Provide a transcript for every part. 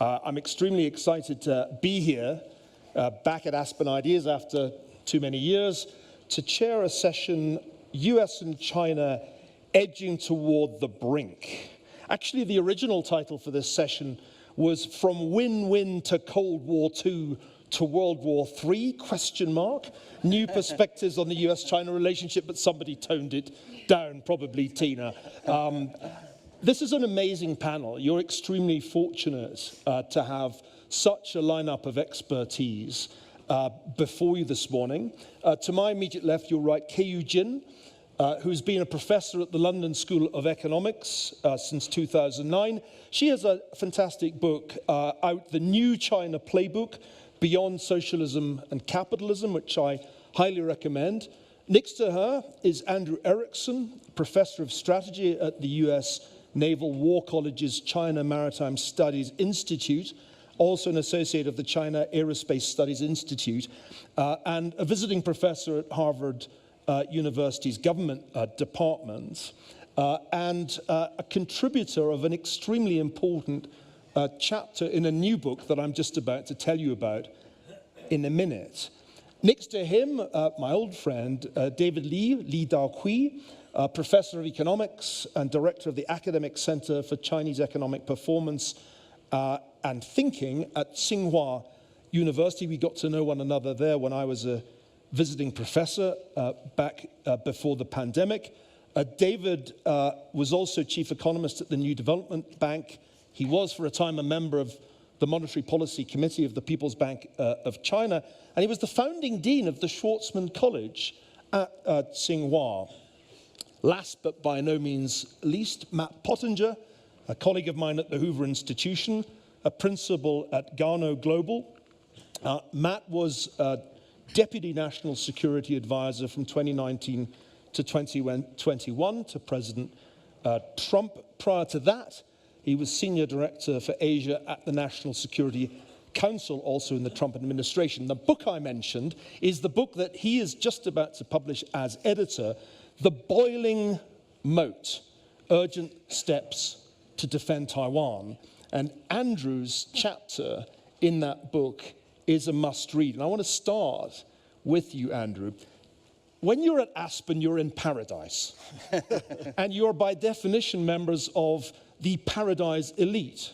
I'm extremely excited to be here, back at Aspen Ideas after too many years, to chair a session, U.S. and China edging toward the brink. Actually, the original title for this session was From Win-Win to Cold War II to World War III, ? New perspectives on the U.S.-China relationship, but somebody toned it down, probably Tina. This is an amazing panel. You're extremely fortunate to have such a lineup of expertise before you this morning. To my immediate left, your right, Keiyu Jin, who's been a professor at the London School of Economics since 2009. She has a fantastic book out, The New China Playbook, Beyond Socialism and Capitalism, which I highly recommend. Next to her is Andrew Erickson, professor of strategy at the U.S. Naval War College's China Maritime Studies Institute, also an associate of the China Aerospace Studies Institute, and a visiting professor at Harvard University's government department, and a contributor of an extremely important chapter in a new book that I'm just about to tell you about in a minute. Next to him, my old friend, David Li Daokui, professor of economics and director of the Academic Center for Chinese Economic Performance and Thinking at Tsinghua University. We got to know one another there when I was a visiting professor back before the pandemic. David was also chief economist at the New Development Bank. He was, for a time, a member of the Monetary Policy Committee of the People's Bank of China, and he was the founding dean of the Schwarzman College at Tsinghua. Last but by no means least, Matt Pottinger, a colleague of mine at the Hoover Institution, a principal at Garno Global. Matt was Deputy National Security Advisor from 2019 to 2021 to President Trump. Prior to that, he was Senior Director for Asia at the National Security Council, also in the Trump administration. The book I mentioned is the book that he is just about to publish as editor, The Boiling Moat, Urgent Steps to Defend Taiwan. And Andrew's chapter in that book is a must-read. And I want to start with you, Andrew. When you're at Aspen, you're in paradise. And you're by definition members of the paradise elite.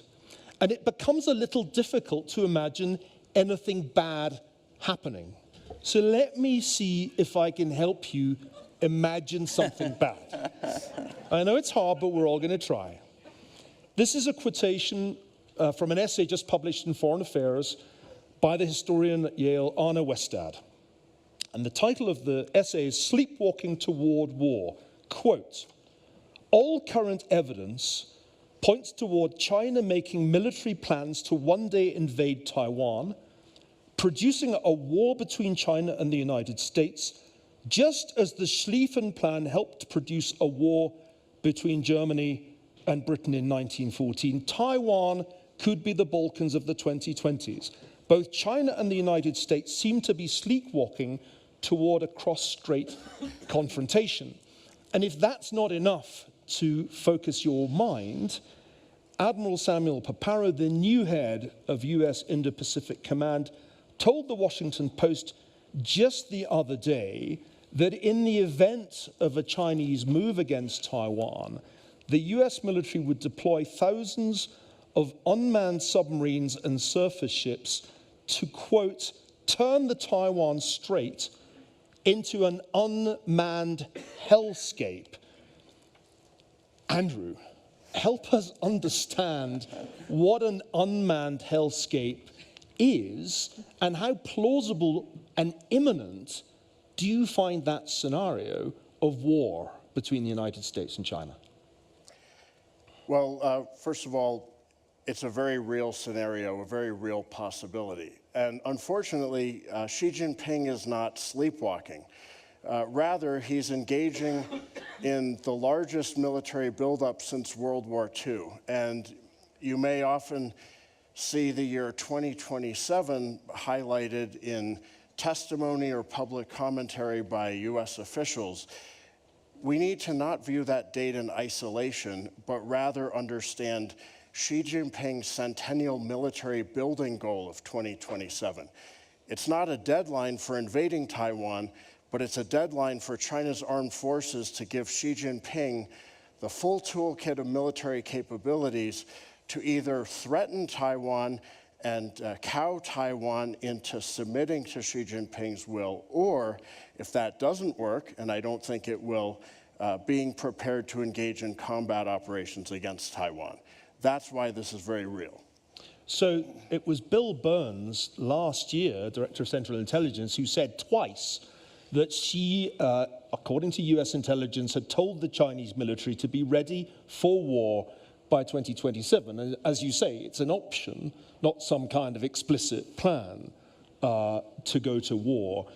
And it becomes a little difficult to imagine anything bad happening. So let me see if I can help you imagine something bad. I know it's hard, but we're all going to try. This is a quotation from an essay just published in Foreign Affairs by the historian at Yale, Arne Westad. And the title of the essay is Sleepwalking Toward War. Quote, all current evidence points toward China making military plans to one day invade Taiwan, producing a war between China and the United States, just as the Schlieffen Plan helped produce a war between Germany and Britain in 1914. Taiwan could be the Balkans of the 2020s. Both China and the United States seem to be sleepwalking toward a cross-strait confrontation. And if that's not enough to focus your mind, Admiral Samuel Paparo, the new head of U.S. Indo-Pacific Command, told the Washington Post just the other day that in the event of a Chinese move against Taiwan, the U.S. military would deploy thousands of unmanned submarines and surface ships to, quote, turn the Taiwan Strait into an unmanned hellscape. Andrew, help us understand what an unmanned hellscape is and how plausible and imminent do you find that scenario of war between the United States and China? Well, first of all, it's a very real scenario, a very real possibility. And unfortunately, Xi Jinping is not sleepwalking. Rather, he's engaging in the largest military buildup since World War II. And you may often see the year 2027 highlighted in testimony or public commentary by U.S. officials. We need to not view that date in isolation, but rather understand Xi Jinping's centennial military building goal of 2027. It's not a deadline for invading Taiwan, but it's a deadline for China's armed forces to give Xi Jinping the full toolkit of military capabilities to either threaten Taiwan and cow Taiwan into submitting to Xi Jinping's will, or if that doesn't work, and I don't think it will, being prepared to engage in combat operations against Taiwan. That's why this is very real. So it was Bill Burns last year, Director of Central Intelligence, who said twice that Xi, according to US intelligence, had told the Chinese military to be ready for war by 2027. And as you say, it's an option, not some kind of explicit plan to go to war.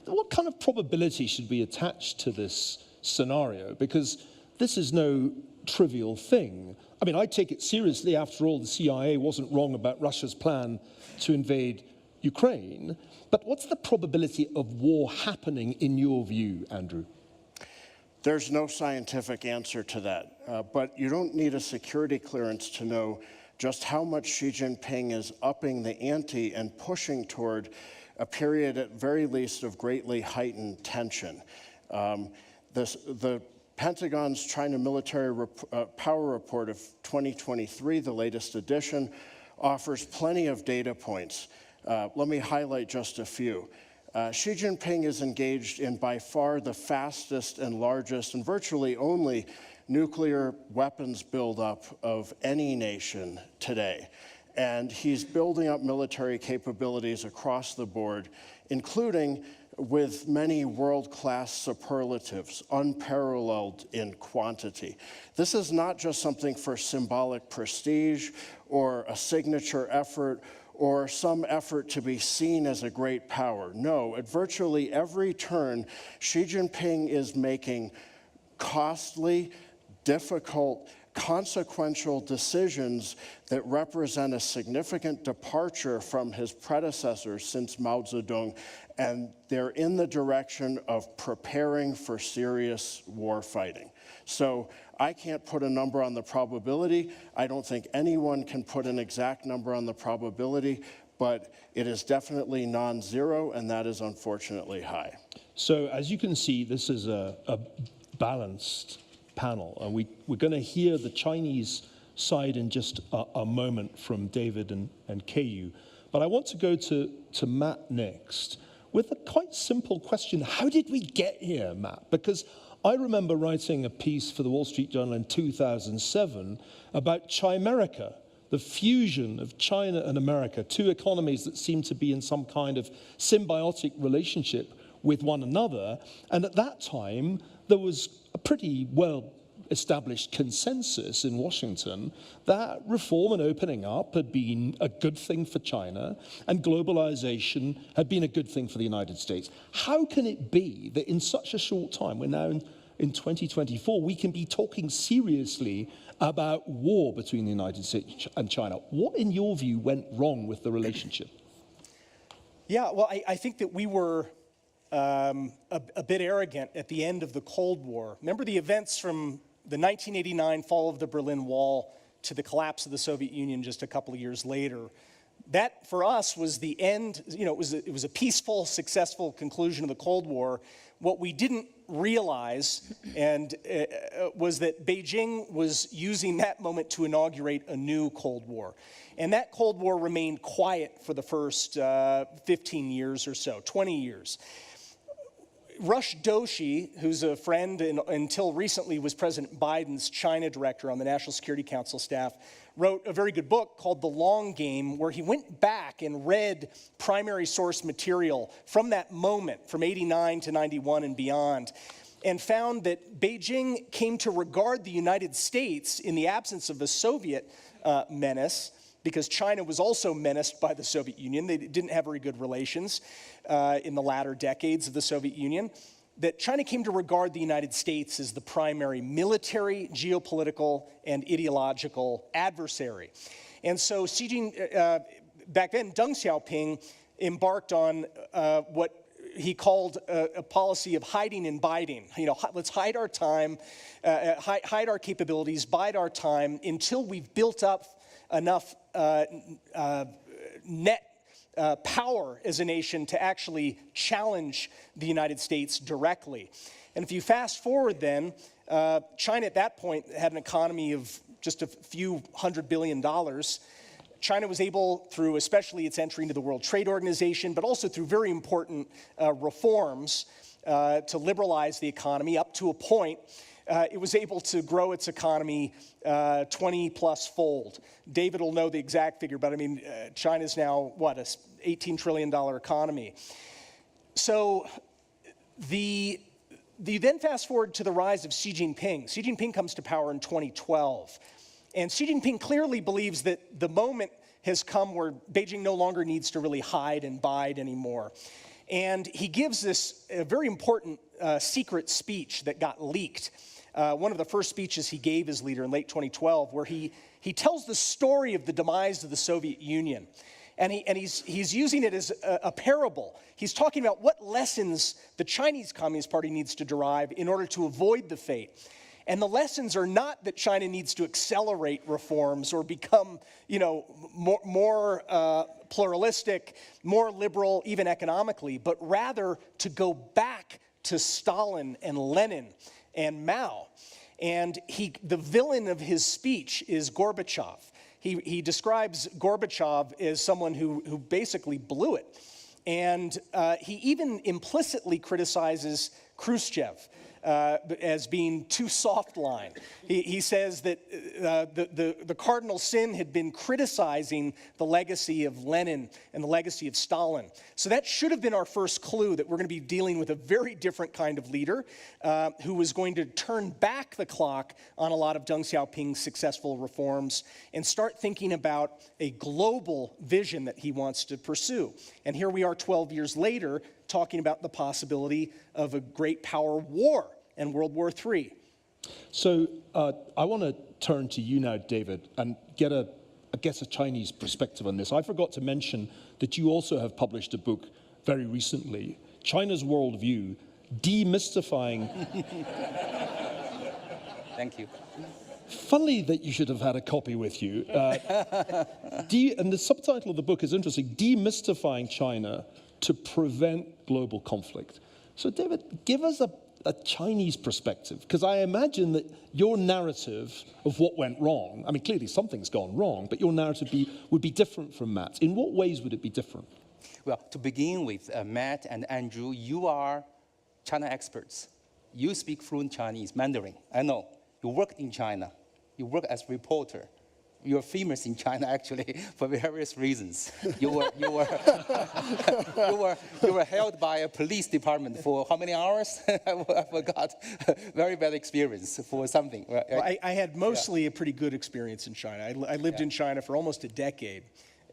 What kind of probability should be attached to this scenario? Because this is no trivial thing. I mean, I take it seriously. After all, the CIA wasn't wrong about Russia's plan to invade Ukraine. But what's the probability of war happening in your view, Andrew? There's no scientific answer to that, but you don't need a security clearance to know just how much Xi Jinping is upping the ante and pushing toward a period at very least of greatly heightened tension. The Pentagon's China Military Power Report of 2023, the latest edition, offers plenty of data points. Let me highlight just a few. Xi Jinping is engaged in by far the fastest and largest and virtually only nuclear weapons buildup of any nation today. And he's building up military capabilities across the board, including with many world-class superlatives, unparalleled in quantity. This is not just something for symbolic prestige or a signature effort or some effort to be seen as a great power. No, at virtually every turn, Xi Jinping is making costly, difficult, consequential decisions that represent a significant departure from his predecessors since Mao Zedong, and they're in the direction of preparing for serious war fighting. So I can't put a number on the probability. I don't think anyone can put an exact number on the probability, but it is definitely non-zero, and that is unfortunately high. So as you can see, this is a balanced panel, and we're going to hear the Chinese side in just a moment from David and KU. But I want to go to Matt next with a quite simple question. How did we get here, Matt? Because I remember writing a piece for the Wall Street Journal in 2007 about Chimerica, the fusion of China and America, two economies that seem to be in some kind of symbiotic relationship with one another. And at that time, there was a pretty well-established consensus in Washington that reform and opening up had been a good thing for China and globalization had been a good thing for the United States. How can it be that in such a short time, we're now in 2024, we can be talking seriously about war between the United States and China? What, in your view, went wrong with the relationship? Yeah, well, I think that we were a bit arrogant at the end of the Cold War. Remember the events from the 1989 fall of the Berlin Wall to the collapse of the Soviet Union just a couple of years later. That, for us, was the end. You know, it was a peaceful, successful conclusion of the Cold War. What we didn't realize was that Beijing was using that moment to inaugurate a new Cold War. And that Cold War remained quiet for the first 15 years or so, 20 years. Rush Doshi, who's a friend and until recently was President Biden's China director on the National Security Council staff, wrote a very good book called The Long Game, where he went back and read primary source material from that moment, from 89 to 91 and beyond, and found that Beijing came to regard the United States in the absence of the Soviet menace, because China was also menaced by the Soviet Union. They didn't have very good relations in the latter decades of the Soviet Union. That China came to regard the United States as the primary military, geopolitical, and ideological adversary. And so back then, Deng Xiaoping embarked on what he called a policy of hiding and biding. You know, let's hide our time, hide our capabilities, bide our time until we've built up enough net power as a nation to actually challenge the United States directly. And if you fast forward then, China at that point had an economy of just a few $100 billion. China was able, through especially its entry into the World Trade Organization, but also through very important reforms to liberalize the economy up to a point, it was able to grow its economy 20-plus fold. David will know the exact figure, but I mean, China's now, what, a $18 trillion economy. So you then fast forward to the rise of Xi Jinping. Xi Jinping comes to power in 2012. And Xi Jinping clearly believes that the moment has come where Beijing no longer needs to really hide and bide anymore. And he gives this very important secret speech that got leaked. One of the first speeches he gave as leader in late 2012, where he tells the story of the demise of the Soviet Union. And he's using it as a parable. He's talking about what lessons the Chinese Communist Party needs to derive in order to avoid the fate. And the lessons are not that China needs to accelerate reforms or become, more pluralistic, more liberal, even economically, but rather to go back to Stalin and Lenin and Mao. And the villain of his speech is Gorbachev. He describes Gorbachev as someone who basically blew it. And he even implicitly criticizes Khrushchev as being too soft-line. He says that the cardinal sin had been criticizing the legacy of Lenin and the legacy of Stalin. So that should have been our first clue that we're going to be dealing with a very different kind of leader who was going to turn back the clock on a lot of Deng Xiaoping's successful reforms and start thinking about a global vision that he wants to pursue. And here we are 12 years later talking about the possibility of a great power war and World War III. So I want to turn to you now, David, and get a Chinese perspective on this. I forgot to mention that you also have published a book very recently, China's Worldview, Demystifying. Thank you. Funny that you should have had a copy with you. And the subtitle of the book is interesting, Demystifying China to Prevent Global Conflict. So David, give us a Chinese perspective, because I imagine that your narrative of what went wrong, I mean, clearly something's gone wrong, but your narrative would be different from Matt's. In what ways would it be different? Well, to begin with, Matt and Andrew, you are China experts. You speak fluent Chinese, Mandarin. I know. You worked in China. You work as a reporter. You're famous in China, actually, for various reasons. You were held by a police department for how many hours? I forgot. Very bad experience for something. Well, I had mostly a pretty good experience in China. I lived in China for almost a decade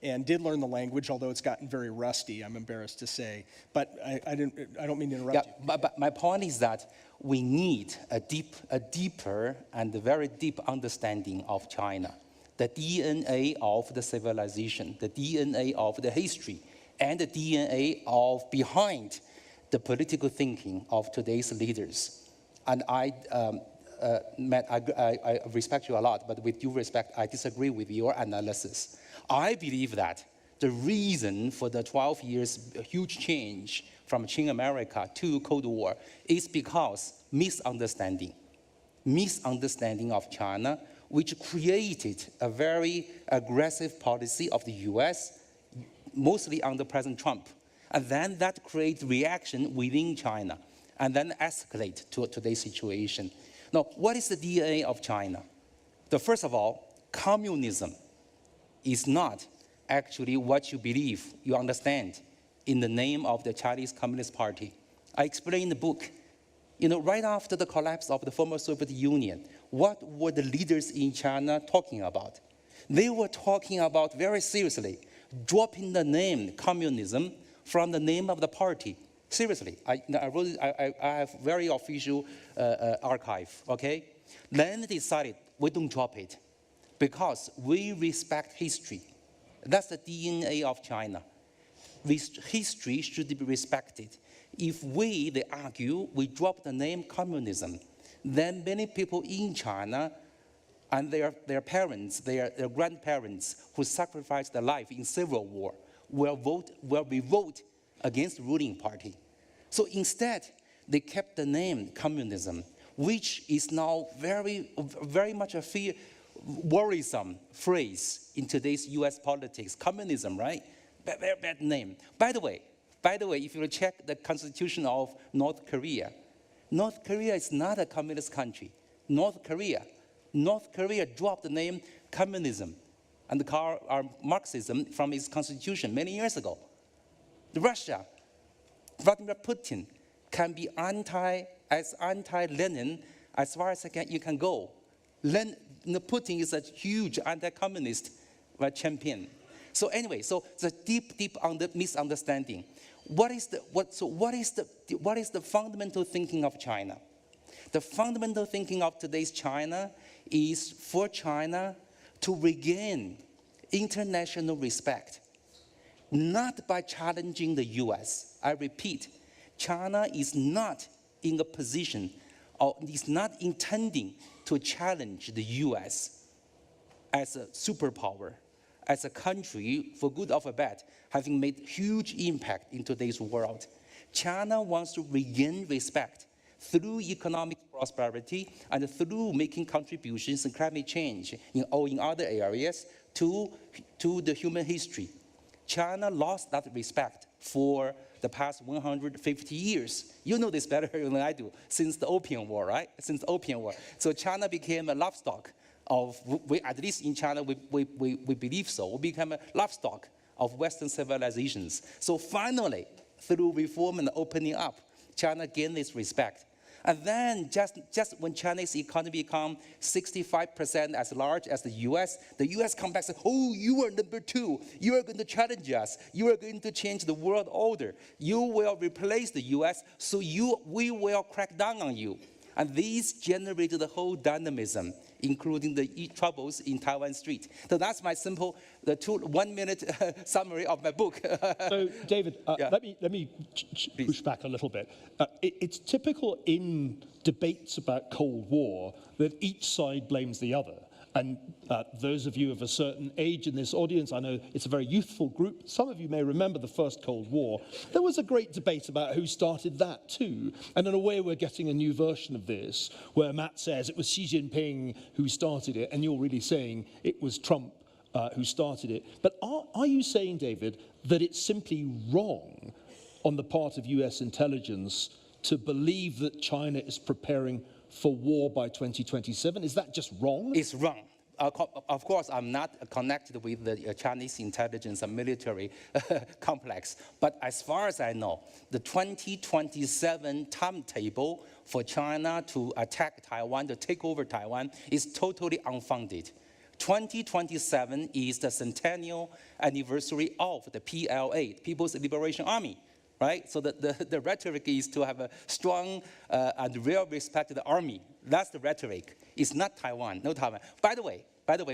and did learn the language, although it's gotten very rusty, I'm embarrassed to say. But I don't mean to interrupt you. But my point is that we need a deeper and very deep understanding of China. The DNA of the civilization, the DNA of the history, and the DNA of behind the political thinking of today's leaders. And Matt, I respect you a lot, but with due respect, I disagree with your analysis. I believe that the reason for the 12 years huge change from Qing America to Cold War is because misunderstanding of China, which created a very aggressive policy of the U.S., mostly under President Trump. And then that creates reaction within China, and then escalate to today's situation. Now, what is the DNA of China? First of all, communism is not actually what you believe, you understand, in the name of the Chinese Communist Party. I explain in the book, right after the collapse of the former Soviet Union, what were the leaders in China talking about? They were talking about, very seriously, dropping the name communism from the name of the party. Seriously, I have very official archive, okay? Then they decided, we don't drop it, because we respect history. That's the DNA of China. History should be respected. If they argue, we drop the name communism, then many people in China and their parents, their grandparents who sacrificed their life in civil war will revolt against the ruling party. So instead, they kept the name communism, which is now very, very much a worrisome phrase in today's U.S. politics. Communism, right? Very bad name. By the way, if you check the constitution of North Korea is not a communist country. North Korea dropped the name communism and Marxism from its constitution many years ago. Russia, Vladimir Putin, can be anti-Lenin as far as you can go. Putin is a huge anti-communist champion. So anyway, so the deep misunderstanding. What is the fundamental thinking of China? The fundamental thinking of today's China is for China to regain international respect, not by challenging the U.S. I repeat, China is not in a position or is not intending to challenge the U.S. as a superpower, as a country, for good or for bad, having made huge impact in today's world. China wants to regain respect through economic prosperity and through making contributions in climate change in other areas to the human history. China lost that respect for the past 150 years. You know this better than I do, since the Opium War, right? Since the Opium War. So China became a livestock of, at least in China, we believe so. We became a livestock of Western civilizations. So finally, through reform and opening up, China gained its respect. And then just when China's economy become 65% as large as the US come back and say, oh, you are number two. You are going to challenge us. You are going to change the world order. You will replace the US, so we will crack down on you. And these generated the whole dynamism, including the troubles in Taiwan Strait. So that's my simple, 1 minute summary of my book. So, David, Yeah. let me push back a little bit. It's typical in debates about Cold War that each side blames the other. And those of you of a certain age in this audience, I know it's a very youthful group. Some of you may remember the first Cold War. There was a great debate about who started that too. And in a way, we're getting a new version of this, where Matt says it was Xi Jinping who started it, and you're really saying it was Trump who started it. But are you saying, David, that it's simply wrong on the part of US intelligence to believe that China is preparing for war by 2027? Is that just wrong? It's wrong. Of course, I'm not connected with the Chinese intelligence and military complex. But as far as I know, the 2027 timetable for China to attack Taiwan, to take over Taiwan, is totally unfounded. 2027 is the centennial anniversary of the PLA, People's Liberation Army. Right? So the rhetoric is to have a strong and well-respected army. That's the rhetoric. It's not Taiwan, no Taiwan. By the way,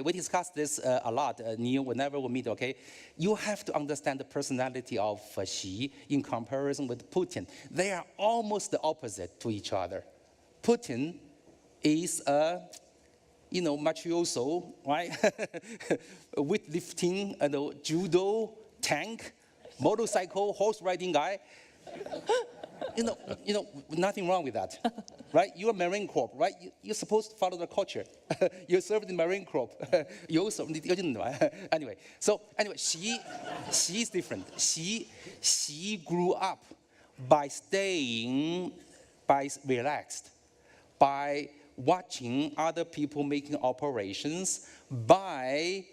we discussed this a lot, Neil, whenever we meet, okay? You have to understand the personality of Xi in comparison with Putin. They are almost the opposite to each other. Putin is a, mafioso, right? Weightlifting, judo, tank, motorcycle, horse riding guy. Nothing wrong with that, right? You're a Marine Corps, right? You're supposed to follow the culture. You served in the Marine Corps. You also didn't know. Anyway, Xi is different. Xi grew up by relaxed, by watching other people making operations, by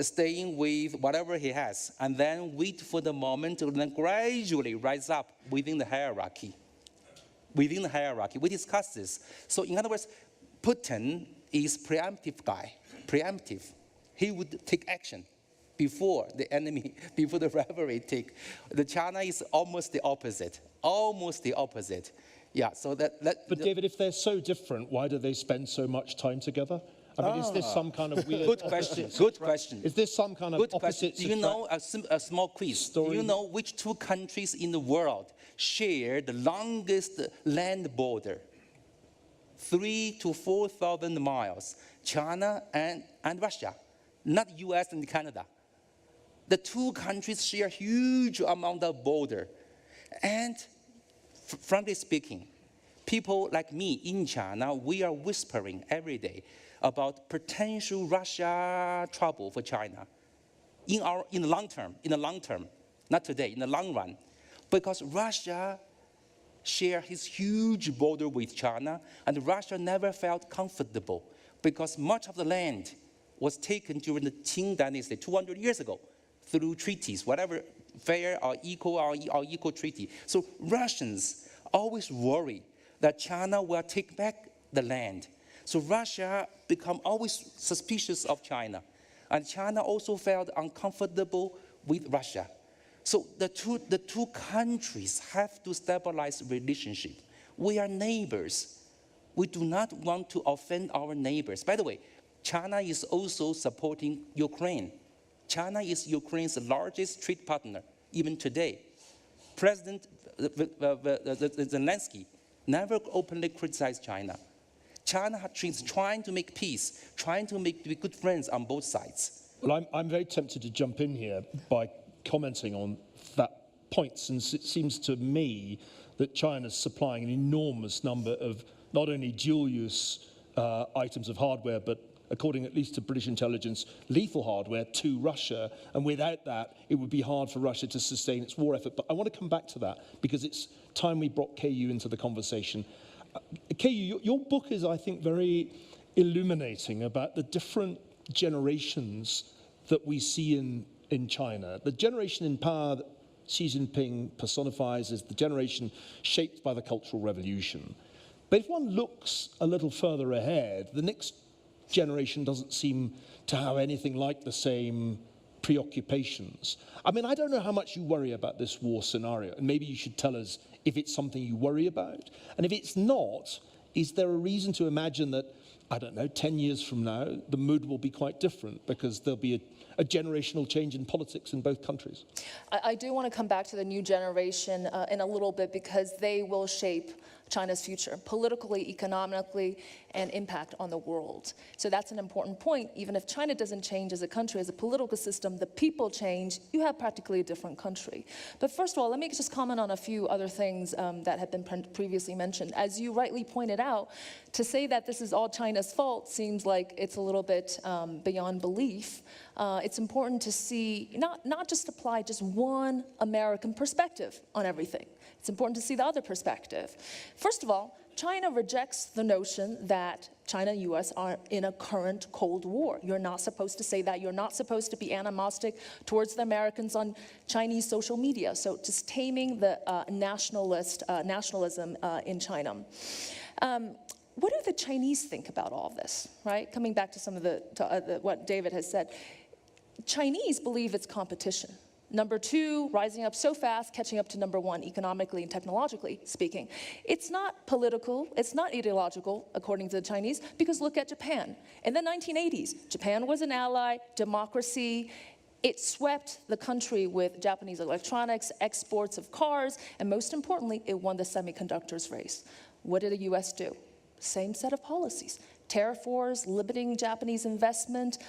staying with whatever he has, and then wait for the moment to then gradually rise up within the hierarchy. We discussed this. So in other words, Putin is preemptive guy, preemptive. He would take action before the enemy, before the rivalry take. The China is almost the opposite, Yeah, so But David, if they're so different, why do they spend so much time together? I mean, is this some kind of weird... Good question. Is this some kind of opposite... Do you know, a small quiz, story? Do you know which two countries in the world share the longest land border? 3,000 to 4,000 miles. China and Russia, not US and Canada. The two countries share huge amount of border. And frankly speaking, people like me in China, we are whispering every day about potential Russia trouble for China in the long term, not today, in the long run, because Russia share his huge border with China, and Russia never felt comfortable because much of the land was taken during the Qing dynasty 200 years ago through treaties, whatever fair or equal treaty. So Russians always worry that China will take back the land. So Russia become always suspicious of China. And China also felt uncomfortable with Russia. So the two countries have to stabilize relationship. We are neighbors. We do not want to offend our neighbors. By the way, China is also supporting Ukraine. China is Ukraine's largest trade partner, even today. President Zelensky never openly criticized China. China is trying to make peace, trying to be good friends on both sides. Well, I'm very tempted to jump in here by commenting on that point, since it seems to me that China's supplying an enormous number of not only dual-use items of hardware, but according at least to British intelligence, lethal hardware to Russia. And without that, it would be hard for Russia to sustain its war effort. But I want to come back to that because it's time we brought KU into the conversation. KU, your book is, I think, very illuminating about the different generations that we see in China. The generation in power that Xi Jinping personifies is the generation shaped by the Cultural Revolution. But if one looks a little further ahead, the next generation doesn't seem to have anything like the same preoccupations. I mean, I don't know how much you worry about this war scenario, and maybe you should tell us if it's something you worry about. And if it's not, is there a reason to imagine that, I don't know, 10 years from now, the mood will be quite different because there'll be a generational change in politics in both countries? I do want to come back to the new generation in a little bit because they will shape China's future, politically, economically, and impact on the world. So that's an important point. Even if China doesn't change as a country, as a political system, the people change, you have practically a different country. But first of all, let me just comment on a few other things that have been previously mentioned. As you rightly pointed out, to say that this is all China's fault seems like it's a little bit beyond belief. It's important to see, not just apply just one American perspective on everything. It's important to see the other perspective. First of all, China rejects the notion that China and U.S. are in a current Cold War. You're not supposed to say that. You're not supposed to be animostic towards the Americans on Chinese social media. So just taming the nationalism in China. What do the Chinese think about all this, right? Coming back to some of what David has said. Chinese believe it's competition. Number two, rising up so fast, catching up to number one, economically and technologically speaking. It's not political, it's not ideological, according to the Chinese, because look at Japan. In the 1980s, Japan was an ally, democracy. It swept the country with Japanese electronics, exports of cars, and most importantly, it won the semiconductors race. What did the US do? Same set of policies. Tariff wars, limiting Japanese investment,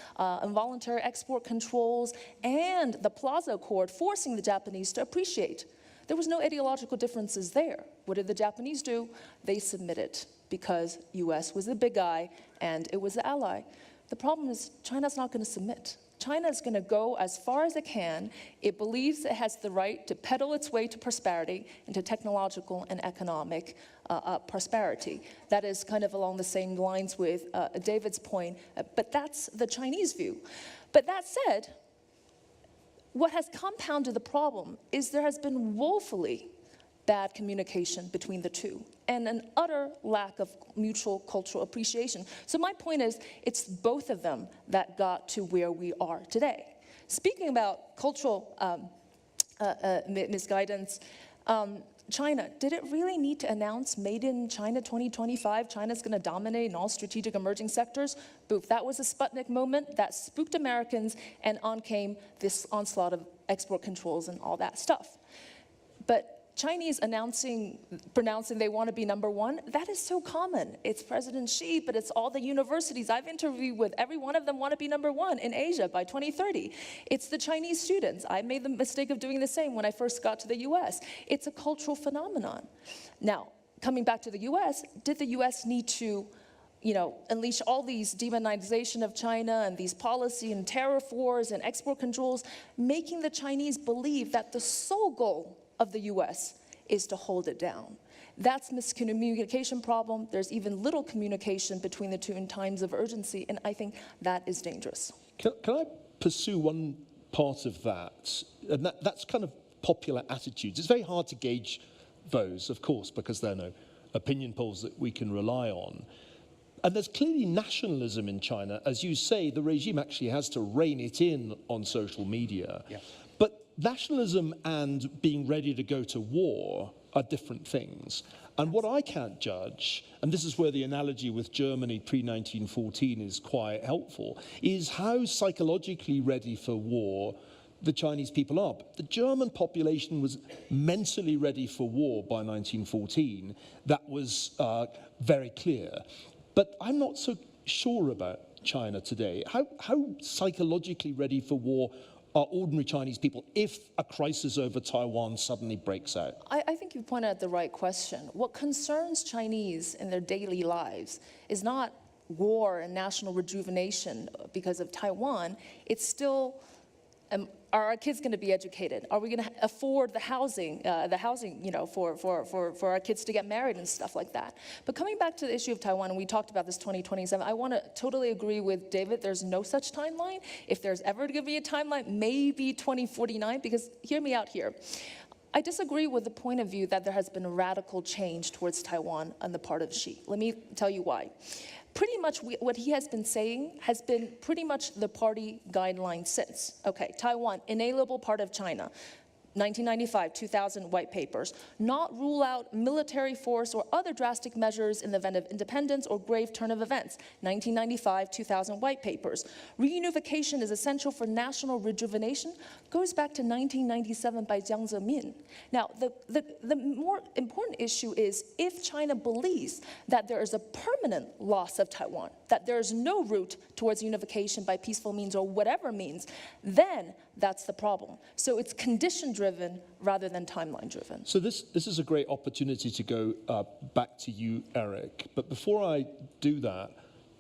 involuntary export controls, and the Plaza Accord forcing the Japanese to appreciate. There was no ideological differences there. What did the Japanese do? They submitted because US was the big guy and it was the ally. The problem is China's not going to submit. China is going to go as far as it can. It believes it has the right to pedal its way to prosperity, into technological and economic prosperity. That is kind of along the same lines with David's point, but that's the Chinese view. But that said, what has compounded the problem is there has been woefully bad communication between the two and an utter lack of mutual cultural appreciation. So my point is, it's both of them that got to where we are today. Speaking about cultural misguidance, China, did it really need to announce Made in China 2025? China's going to dominate in all strategic emerging sectors? Boof, that was a Sputnik moment that spooked Americans, and on came this onslaught of export controls and all that stuff. But Chinese pronouncing they want to be number one, that is so common. It's President Xi, but it's all the universities I've interviewed with. Every one of them want to be number one in Asia by 2030. It's the Chinese students. I made the mistake of doing the same when I first got to the US. It's a cultural phenomenon. Now, coming back to the US, did the US need to unleash all these demonization of China and these policy and tariff wars and export controls, making the Chinese believe that the sole goal of the US is to hold it down? That's miscommunication problem. There's even little communication between the two in times of urgency, and I think that is dangerous. Can I pursue one part of that? And that's kind of popular attitudes. It's very hard to gauge those, of course, because there are no opinion polls that we can rely on. And there's clearly nationalism in China. As you say, the regime actually has to rein it in on social media. Yeah. But nationalism and being ready to go to war are different things. And what I can't judge, and this is where the analogy with Germany pre-1914 is quite helpful, is how psychologically ready for war the Chinese people are. The German population was mentally ready for war by 1914. That was very clear. But I'm not so sure about China today. How psychologically ready for war are ordinary Chinese people if a crisis over Taiwan suddenly breaks out? I think you pointed out the right question. What concerns Chinese in their daily lives is not war and national rejuvenation because of Taiwan. It's still, are our kids going to be educated? Are we going to afford the housing, for our kids to get married and stuff like that? But coming back to the issue of Taiwan, and we talked about this 2027, I want to totally agree with David. There's no such timeline. If there's ever going to be a timeline, maybe 2049, because hear me out here. I disagree with the point of view that there has been a radical change towards Taiwan on the part of Xi. Let me tell you why. Pretty much what he has been saying has been pretty much the party guideline since. Okay, Taiwan, inalienable part of China. 1995, 2000 white papers, not rule out military force or other drastic measures in the event of independence or grave turn of events. 1995, 2000 white papers. Reunification is essential for national rejuvenation, goes back to 1997 by Jiang Zemin. Now, the more important issue is if China believes that there is a permanent loss of Taiwan, that there is no route towards unification by peaceful means or whatever means, then that's the problem. So it's condition-driven rather than timeline-driven. So this is a great opportunity to go back to you, Eric. But before I do that,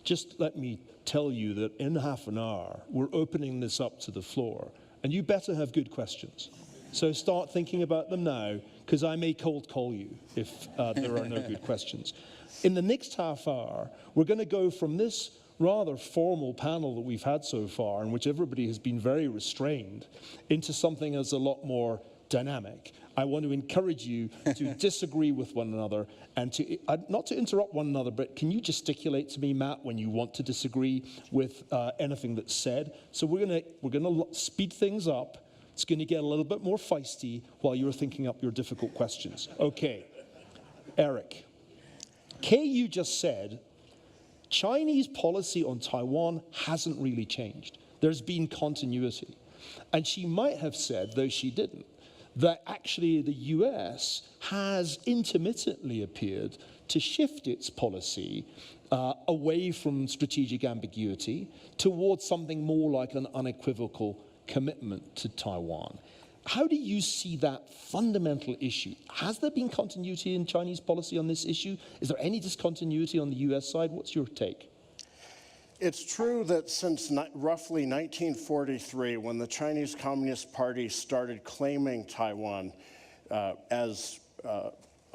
just let me tell you that in half an hour, we're opening this up to the floor. And you better have good questions. So start thinking about them now, because I may cold call you if there are no good questions. In the next half hour, we're going to go from this rather formal panel that we've had so far, in which everybody has been very restrained, into something that's a lot more dynamic. I want to encourage you to disagree with one another and to not to interrupt one another, but can you gesticulate to me, Matt, when you want to disagree with anything that's said? So we're gonna speed things up. It's going to get a little bit more feisty while you're thinking up your difficult questions. Okay, Eric. KU just said Chinese policy on Taiwan hasn't really changed. There's been continuity. And she might have said, though she didn't, that actually the US has intermittently appeared to shift its policy away from strategic ambiguity towards something more like an unequivocal commitment to Taiwan. How do you see that fundamental issue? Has there been continuity in Chinese policy on this issue? Is there any discontinuity on the US side? What's your take? It's true that since roughly 1943, when the Chinese Communist Party started claiming Taiwan as a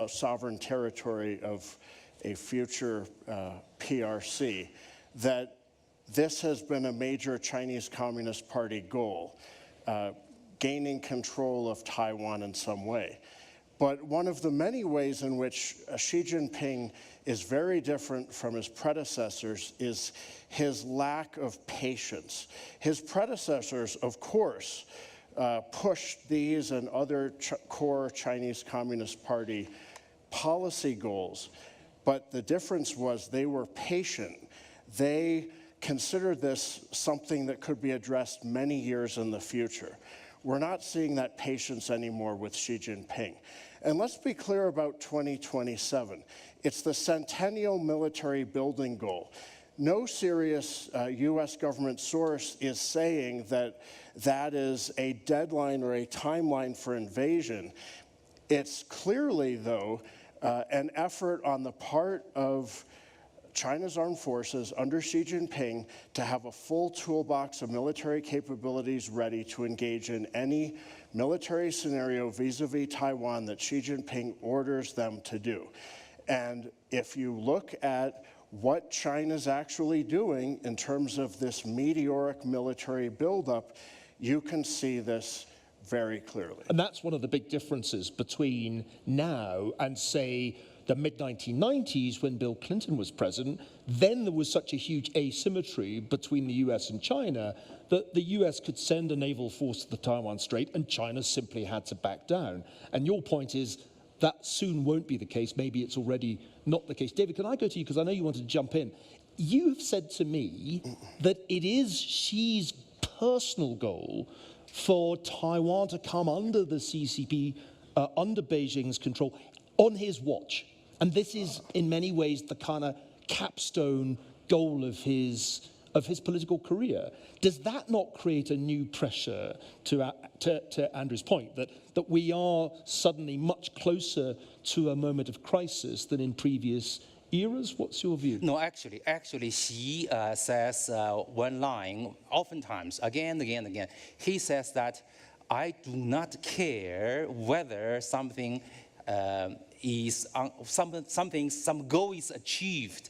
sovereign territory of a future PRC, that this has been a major Chinese Communist Party goal. Gaining control of Taiwan in some way. But one of the many ways in which Xi Jinping is very different from his predecessors is his lack of patience. His predecessors, of course, pushed these and other core Chinese Communist Party policy goals, but the difference was they were patient. They considered this something that could be addressed many years in the future. We're not seeing that patience anymore with Xi Jinping. And let's be clear about 2027. It's the centennial military building goal. No serious U.S. government source is saying that that is a deadline or a timeline for invasion. It's clearly, though, an effort on the part of China's armed forces under Xi Jinping to have a full toolbox of military capabilities ready to engage in any military scenario vis-a-vis Taiwan that Xi Jinping orders them to do. And if you look at what China's actually doing in terms of this meteoric military buildup, you can see this very clearly. And that's one of the big differences between now and, say, the mid-1990s when Bill Clinton was president. Then there was such a huge asymmetry between the US and China that the US could send a naval force to the Taiwan Strait and China simply had to back down. And your point is that soon won't be the case. Maybe it's already not the case. David, can I go to you, because I know you wanted to jump in. You've said to me that it is Xi's personal goal for Taiwan to come under the CCP, under Beijing's control, on his watch. And this is, in many ways, the kind of capstone goal of his political career. Does that not create a new pressure, to Andrew's point, that we are suddenly much closer to a moment of crisis than in previous eras? What's your view? No, actually, Xi says one line, oftentimes, again. He says that I do not care whether something some goal is achieved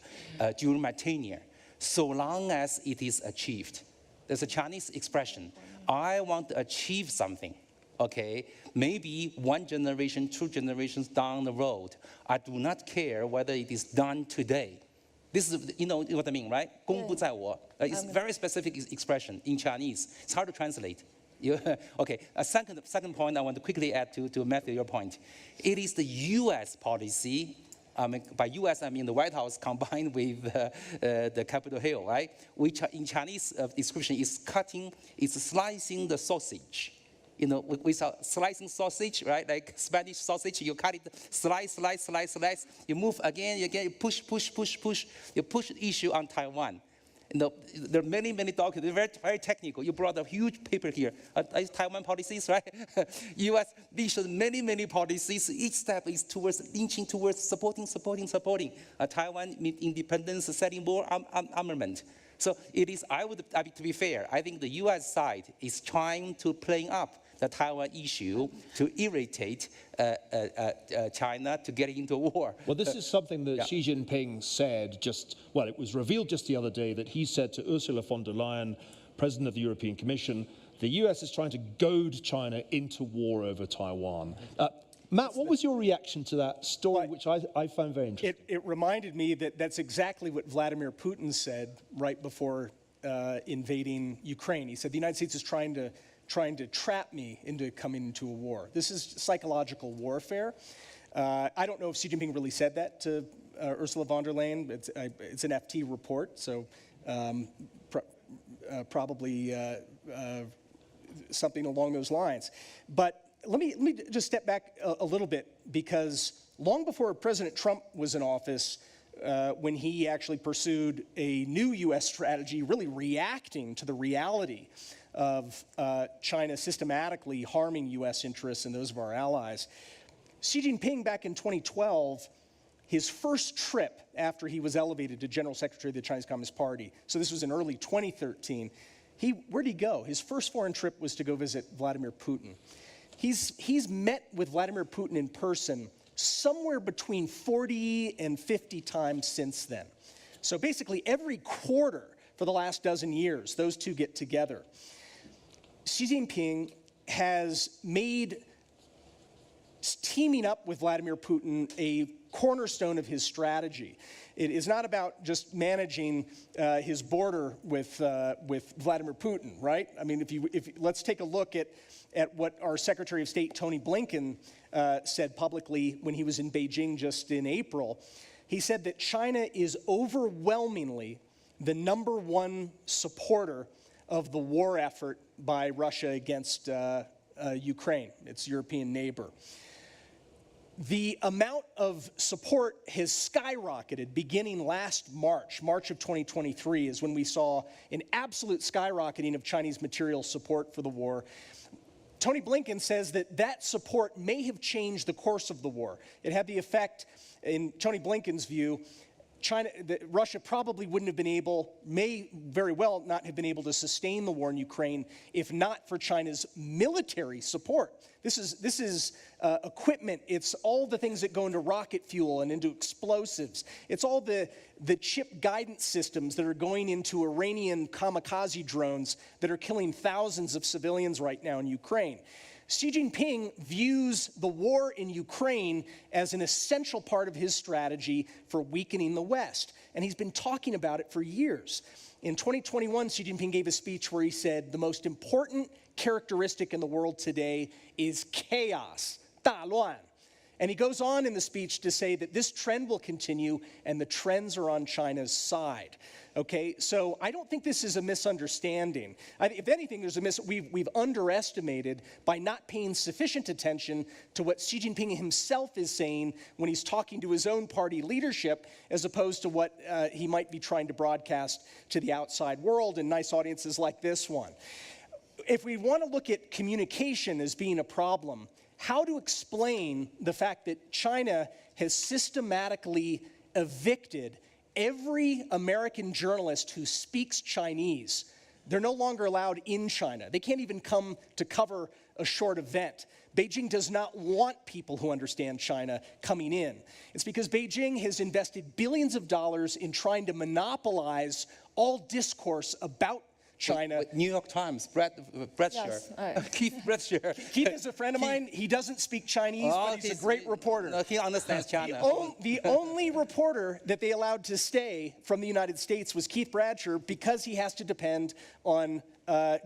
during my tenure, so long as it is achieved. There's a Chinese expression, I want to achieve something, okay? Maybe 1 generation, 2 generations down the road, I do not care whether it is done today. This is, you know what I mean, right? 功不在我. It's a very specific expression in Chinese. It's hard to translate. Okay, a second point I want to quickly add to Matthew, your point. It is the U.S. policy, by U.S. I mean the White House combined with the Capitol Hill, right? Which in Chinese description is slicing the sausage. You know, with a slicing sausage, right? Like Spanish sausage, you cut it, slice. You move again, you push. You push the issue on Taiwan. You know, there are many documents, very, very technical. You brought a huge paper here. Taiwan policies, right? U.S. issued many policies. Each step is inching towards supporting. Taiwan independence, setting more armament. So it is, to be fair, I think the U.S. side is trying to play up the Taiwan issue to irritate China to get into a war. Well, this is something that Xi Jinping said it was revealed just the other day that he said to Ursula von der Leyen, President of the European Commission, the US is trying to goad China into war over Taiwan. Matt, what was your reaction to that story, which I found very interesting? It reminded me that that's exactly what Vladimir Putin said right before invading Ukraine. He said the United States is trying to trap me into coming into a war. This is psychological warfare. I don't know if Xi Jinping really said that to Ursula von der Leyen. It's an FT report, so probably something along those lines. But let me just step back a little bit, because long before President Trump was in office, when he actually pursued a new U.S. strategy, really reacting to the reality of China systematically harming U.S. interests and those of our allies. Xi Jinping, back in 2012, his first trip after he was elevated to General Secretary of the Chinese Communist Party, so this was in early 2013, where'd he go? His first foreign trip was to go visit Vladimir Putin. He's met with Vladimir Putin in person somewhere between 40 and 50 times since then. So basically every quarter for the last dozen years, those two get together. Xi Jinping has made teaming up with Vladimir Putin a cornerstone of his strategy. It is not about just managing his border with Vladimir Putin, right? I mean, let's take a look at what our Secretary of State, Tony Blinken, said publicly when he was in Beijing just in April. He said that China is overwhelmingly the #1 supporter of the war effort by Russia against Ukraine, its European neighbor. The amount of support has skyrocketed beginning last March of 2023 is when we saw an absolute skyrocketing of Chinese material support for the war. Tony Blinken says that that support may have changed the course of the war. It had the effect, in Tony Blinken's view, Russia probably wouldn't have been able, may very well not have been able to sustain the war in Ukraine if not for China's military support. This is equipment. It's all the things that go into rocket fuel and into explosives. It's all the chip guidance systems that are going into Iranian kamikaze drones that are killing thousands of civilians right now in Ukraine. Xi Jinping views the war in Ukraine as an essential part of his strategy for weakening the West, and he's been talking about it for years. In 2021, Xi Jinping gave a speech where he said, the most important characteristic in the world today is chaos, 大乱. And he goes on in the speech to say that this trend will continue and the trends are on China's side. Okay, so I don't think this is a misunderstanding. If anything, we've underestimated by not paying sufficient attention to what Xi Jinping himself is saying when he's talking to his own party leadership, as opposed to what he might be trying to broadcast to the outside world in nice audiences like this one. If we want to look at communication as being a problem, how to explain the fact that China has systematically evicted every American journalist who speaks Chinese. They're no longer allowed in China. They can't even come to cover a short event. Beijing does not want people who understand China coming in. It's because Beijing has invested billions of dollars in trying to monopolize all discourse about China. With New York Times, Brett Yes, Keith Bradshaw. Keith is a friend of mine. He doesn't speak Chinese, but he's a great reporter. No, he understands China. The only reporter that they allowed to stay from the United States was Keith Bradshaw because he has to depend on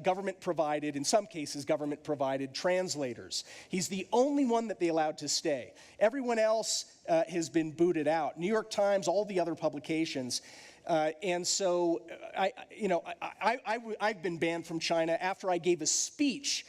government-provided, in some cases, government-provided translators. He's the only one that they allowed to stay. Everyone else has been booted out. New York Times, all the other publications. And so, I've been banned from China after I gave a speech.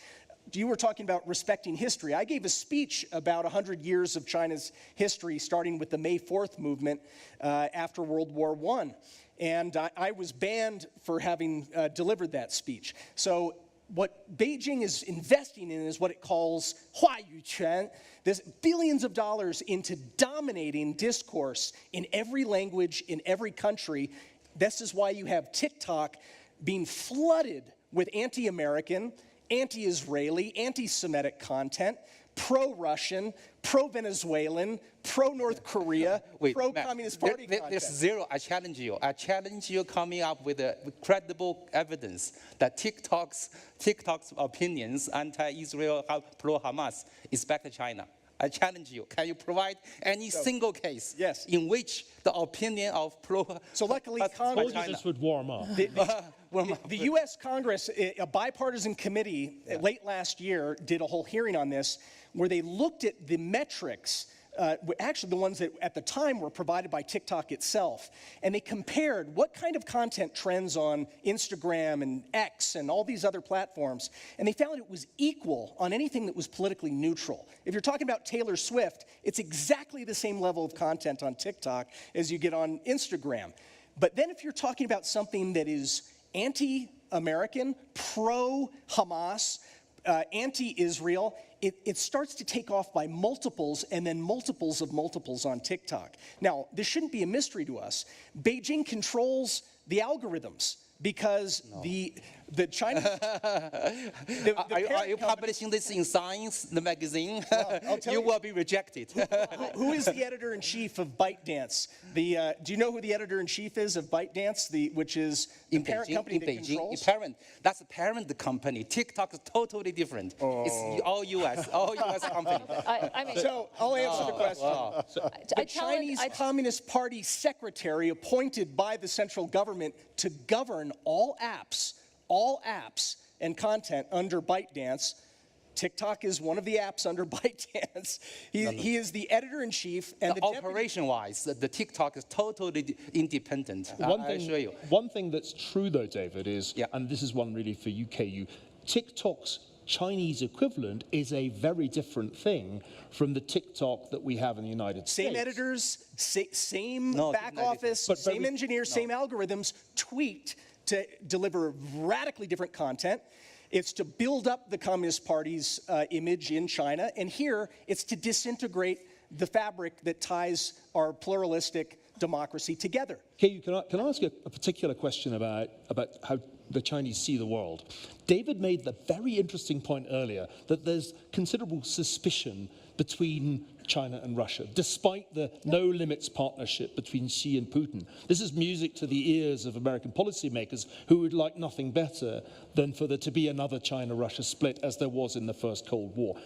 You were talking about respecting history. I gave a speech about 100 years of China's history, starting with the May 4th movement after World War I. And I was banned for having delivered that speech. So what Beijing is investing in is what it calls 话语权. There's billions of dollars into dominating discourse in every language, in every country. This is why you have TikTok being flooded with anti-American, anti-Israeli, anti-Semitic content, pro-Russian, pro-Venezuelan, pro-North Korea, pro-Communist Party content. There's zero. I challenge you. I challenge you coming up with credible evidence that TikTok's opinions, anti-Israel, pro-Hamas, is back to China. I challenge you. Can you provide any single case in which the opinion of pro? So luckily, Congress this would warm up. The U.S. Congress, a bipartisan committee late last year, did a whole hearing on this where they looked at the metrics, actually the ones that at the time were provided by TikTok itself, and they compared what kind of content trends on Instagram and X and all these other platforms, and they found it was equal on anything that was politically neutral. If you're talking about Taylor Swift, it's exactly the same level of content on TikTok as you get on Instagram. But then if you're talking about something that is anti-American, pro-Hamas, anti-Israel, it starts to take off by multiples and then multiples of multiples on TikTok. Now, this shouldn't be a mystery to us. Beijing controls the algorithms because the Chinese... Are you publishing this in Science, the magazine? Well, you will be rejected. Who is the editor-in-chief of ByteDance? Do you know who the editor-in-chief is of ByteDance, which is the parent company that controls? That's a parent company. TikTok is totally different. It's all U.S. company. So I'll answer the question. The Chinese Communist Party secretary appointed by the central government to govern all apps and content under ByteDance. TikTok is one of the apps under ByteDance. He is the editor-in-chief. And the operation-wise, the TikTok is totally independent. One thing that's true, though, David, is, and this is one really for UKU, TikTok's Chinese equivalent is a very different thing from the TikTok that we have in the United States. Same editors, same No, back no, office, but same very- engineers, same algorithms, tweaked to deliver radically different content. It's to build up the Communist Party's image in China, and here it's to disintegrate the fabric that ties our pluralistic democracy together. Kei, can I ask you a particular question about how the Chinese see the world? David made the very interesting point earlier that there's considerable suspicion between China and Russia, despite the no-limits partnership between Xi and Putin. This is music to the ears of American policymakers who would like nothing better than for there to be another China-Russia split as there was in the First Cold War.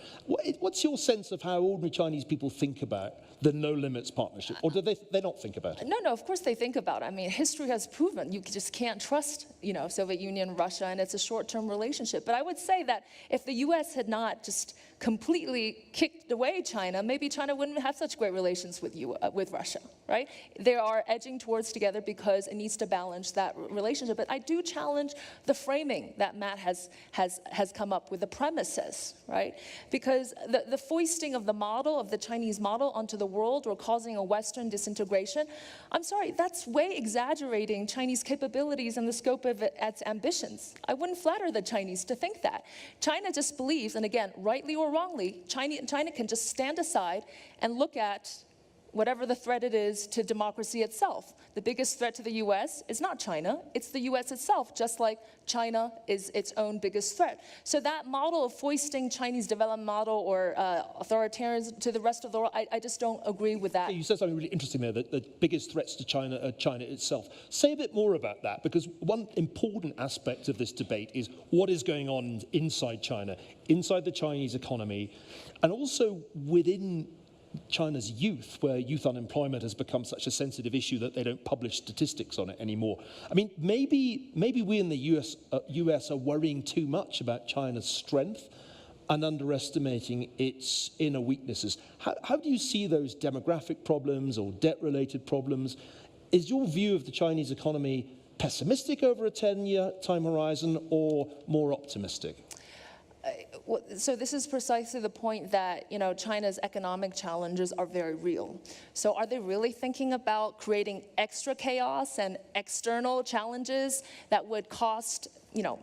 What's your sense of how ordinary Chinese people think about the no-limits partnership? Or do they not think about it? No, of course they think about it. I mean, history has proven you just can't trust, Soviet Union, Russia, and it's a short-term relationship. But I would say that if the U.S. had not just completely kicked away China, maybe China wouldn't have such great relations with Russia, right? They are edging towards together because it needs to balance that relationship. But I do challenge the framing that Matt has come up with, the premises, right? Because the foisting of the model, of the Chinese model onto the world or causing a Western disintegration, I'm sorry, that's way exaggerating Chinese capabilities and the scope of its ambitions. I wouldn't flatter the Chinese to think that. China just believes, and again, rightly or wrongly, China can just stand aside and look at whatever the threat it is to democracy itself. The biggest threat to the U.S. is not China, it's the U.S. itself, just like China is its own biggest threat. So that model of foisting Chinese development model or authoritarianism to the rest of the world, I just don't agree with that. You said something really interesting there, that the biggest threats to China are China itself. Say a bit more about that, because one important aspect of this debate is what is going on inside China, inside the Chinese economy, and also within China's youth, where youth unemployment has become such a sensitive issue that they don't publish statistics on it anymore. I mean, maybe we in the US are worrying too much about China's strength and underestimating its inner weaknesses. How do you see those demographic problems or debt-related problems? Is your view of the Chinese economy pessimistic over a 10-year time horizon or more optimistic? So this is precisely the point that, China's economic challenges are very real. So are they really thinking about creating extra chaos and external challenges that would cost,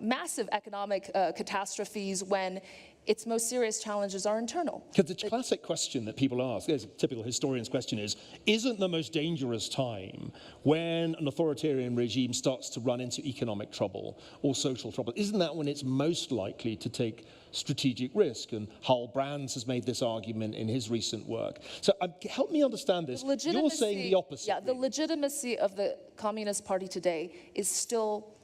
massive economic catastrophes when its most serious challenges are internal? Because the classic question that people ask, a typical historian's question is, isn't the most dangerous time when an authoritarian regime starts to run into economic trouble or social trouble? Isn't that when it's most likely to take strategic risk? And Hull Brands has made this argument in his recent work. So help me understand this. You're saying the opposite. Yeah, the legitimacy of the Communist Party today is still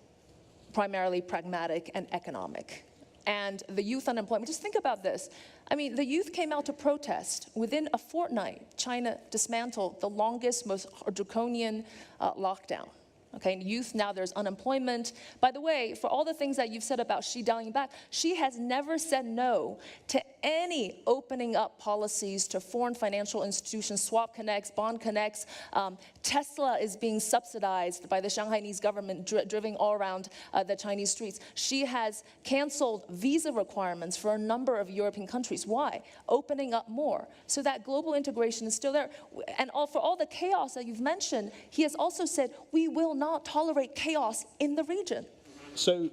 primarily pragmatic and economic. And the youth unemployment, just think about this. I mean, the youth came out to protest. Within a fortnight, China dismantled the longest, most draconian lockdown. Okay, and youth, now there's unemployment. By the way, for all the things that you've said about Xi dialing back, Xi has never said no to any opening up policies to foreign financial institutions, swap connects, bond connects. Tesla is being subsidized by the Shanghainese government, driving all around the Chinese streets. Xi has canceled visa requirements for a number of European countries. Why? Opening up more. So that global integration is still there. And for all the chaos that you've mentioned, he has also said, we will not tolerate chaos in the region. So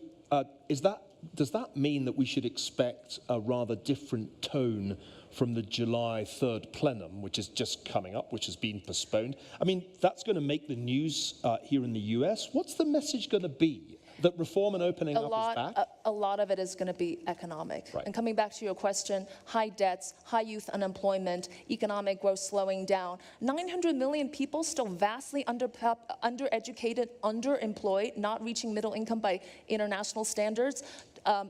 does that mean that we should expect a rather different tone from the July 3rd plenum, which is just coming up, which has been postponed? I mean, that's going to make the news here in the US. What's the message going to be? That reform and opening up is back? A lot of it is going to be economic. Right. And coming back to your question, high debts, high youth unemployment, economic growth slowing down, 900 million people still vastly undereducated, underemployed, not reaching middle income by international standards,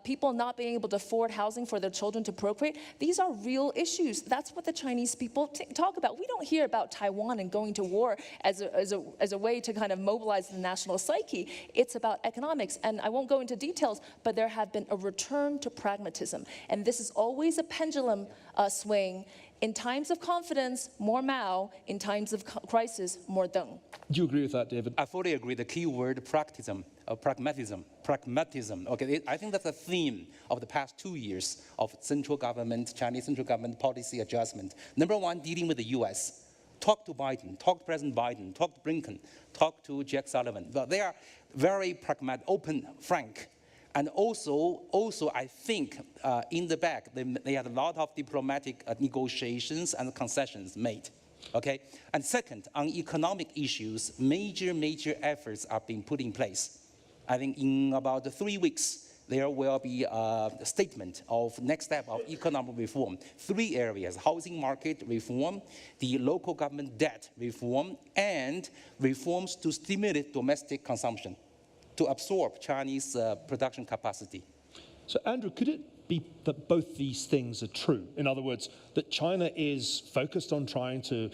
people not being able to afford housing for their children to procreate. These are real issues. That's what the Chinese people talk about. We don't hear about Taiwan and going to war as a way to kind of mobilize the national psyche. It's about economics. And I won't go into details, but there have been a return to pragmatism. And this is always a pendulum swing. In times of confidence, more Mao. In times of crisis, more Deng. Do you agree with that, David? I fully agree. The key word, pragmatism. Okay, I think that's the theme of the past 2 years of Chinese central government policy adjustment. Number one, dealing with the U.S. Talk to Biden, talk to President Biden, talk to Blinken, talk to Jack Sullivan. But they are very pragmatic, open, frank. And also I think in the back, they had a lot of diplomatic negotiations and concessions made. Okay? And second, on economic issues, major efforts are being put in place. I think in about 3 weeks, there will be a statement of next step of economic reform. 3 areas: housing market reform, the local government debt reform, and reforms to stimulate domestic consumption, to absorb Chinese production capacity. So, Andrew, could it be that both these things are true? In other words, that China is focused on trying to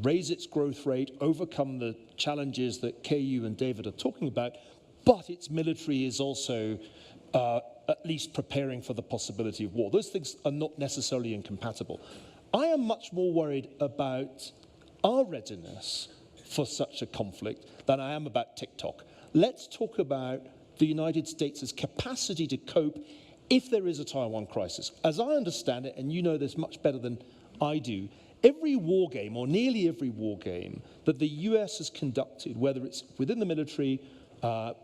raise its growth rate, overcome the challenges that KU and David are talking about, but its military is also at least preparing for the possibility of war. Those things are not necessarily incompatible. I am much more worried about our readiness for such a conflict than I am about TikTok. Let's talk about the United States' capacity to cope if there is a Taiwan crisis. As I understand it, and you know this much better than I do, every war game, or nearly every war game, that the US has conducted, whether it's within the military,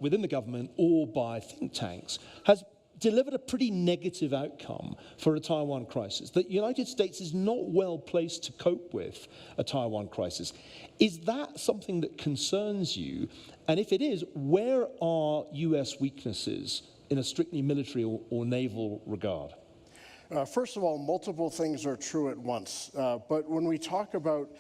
within the government, or by think tanks, has delivered a pretty negative outcome for a Taiwan crisis. The United States is not well placed to cope with a Taiwan crisis. Is that something that concerns you? And if it is, where are US weaknesses in a strictly military or naval regard? First of all, multiple things are true at once. But when we talk about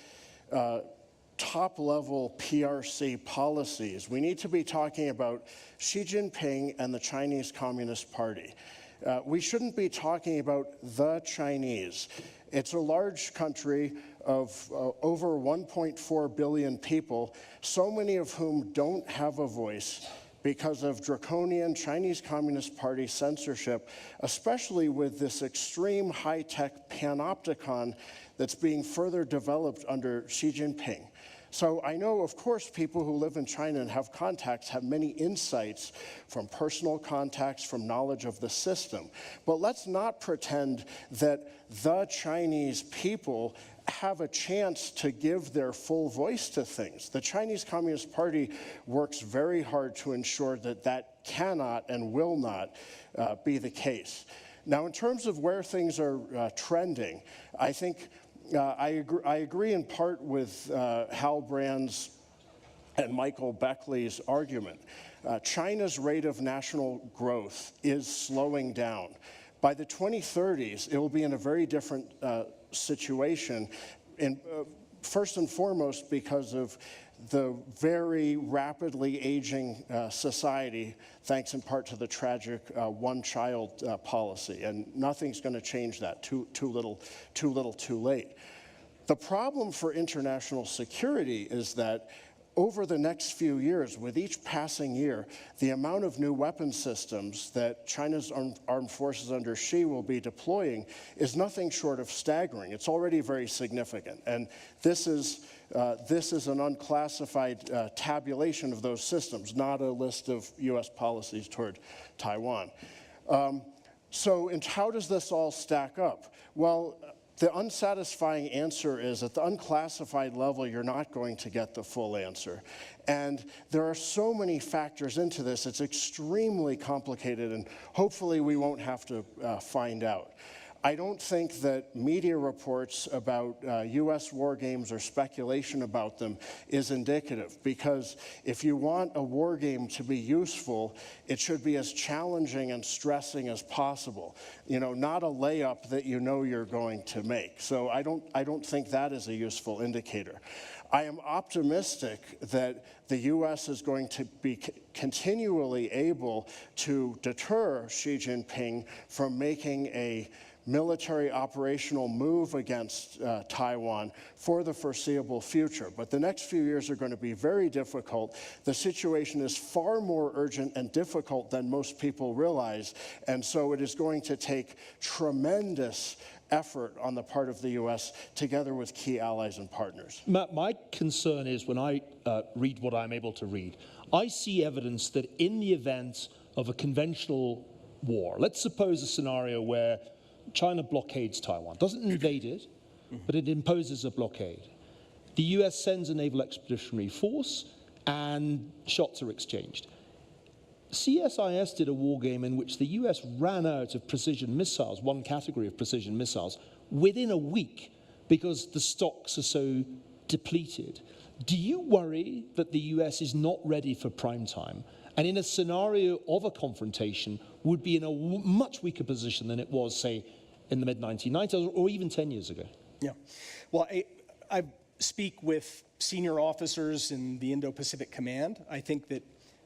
top-level PRC policies, we need to be talking about Xi Jinping and the Chinese Communist Party. We shouldn't be talking about the Chinese. It's a large country of over 1.4 billion people, so many of whom don't have a voice because of draconian Chinese Communist Party censorship, especially with this extreme high-tech panopticon that's being further developed under Xi Jinping. So I know, of course, people who live in China and have contacts have many insights from personal contacts, from knowledge of the system. But let's not pretend that the Chinese people have a chance to give their full voice to things. The Chinese Communist Party works very hard to ensure that that cannot and will not be the case. Now, in terms of where things are trending, I think I agree in part with Hal Brand's and Michael Beckley's argument. China's rate of national growth is slowing down. By the 2030s, it will be in a very different situation, first and foremost because of the very rapidly aging society, thanks in part to the tragic one-child policy. And nothing's going to change that, too little, too late. The problem for international security is that over the next few years, with each passing year, the amount of new weapon systems that China's armed forces under Xi will be deploying is nothing short of staggering. It's already very significant. And this is an unclassified tabulation of those systems, not a list of US policies toward Taiwan. So how does this all stack up? Well, the unsatisfying answer is at the unclassified level, you're not going to get the full answer. And there are so many factors into this, it's extremely complicated, and hopefully we won't have to find out. I don't think that media reports about US war games or speculation about them is indicative, because if you want a war game to be useful, it should be as challenging and stressing as possible. You know, not a layup that you know you're going to make. So I don't think that is a useful indicator. I am optimistic that the US is going to be continually able to deter Xi Jinping from making a military operational move against Taiwan for the foreseeable future. But the next few years are going to be very difficult. The situation is far more urgent and difficult than most people realize, and so it is going to take tremendous effort on the part of the U.S. together with key allies and partners. My concern is when I read what I'm able to read, I see evidence that in the event of a conventional war, let's suppose a scenario where China blockades Taiwan, doesn't invade it, but it imposes a blockade. The US sends a naval expeditionary force and shots are exchanged. CSIS did a war game in which the US ran out of precision missiles, one category of precision missiles, within a week because the stocks are so depleted. Do you worry that the US is not ready for prime time and in a scenario of a confrontation would be in a much weaker position than it was, say, in the mid-1990s or even 10 years ago? Yeah. Well, I speak with senior officers in the Indo-Pacific Command. I think that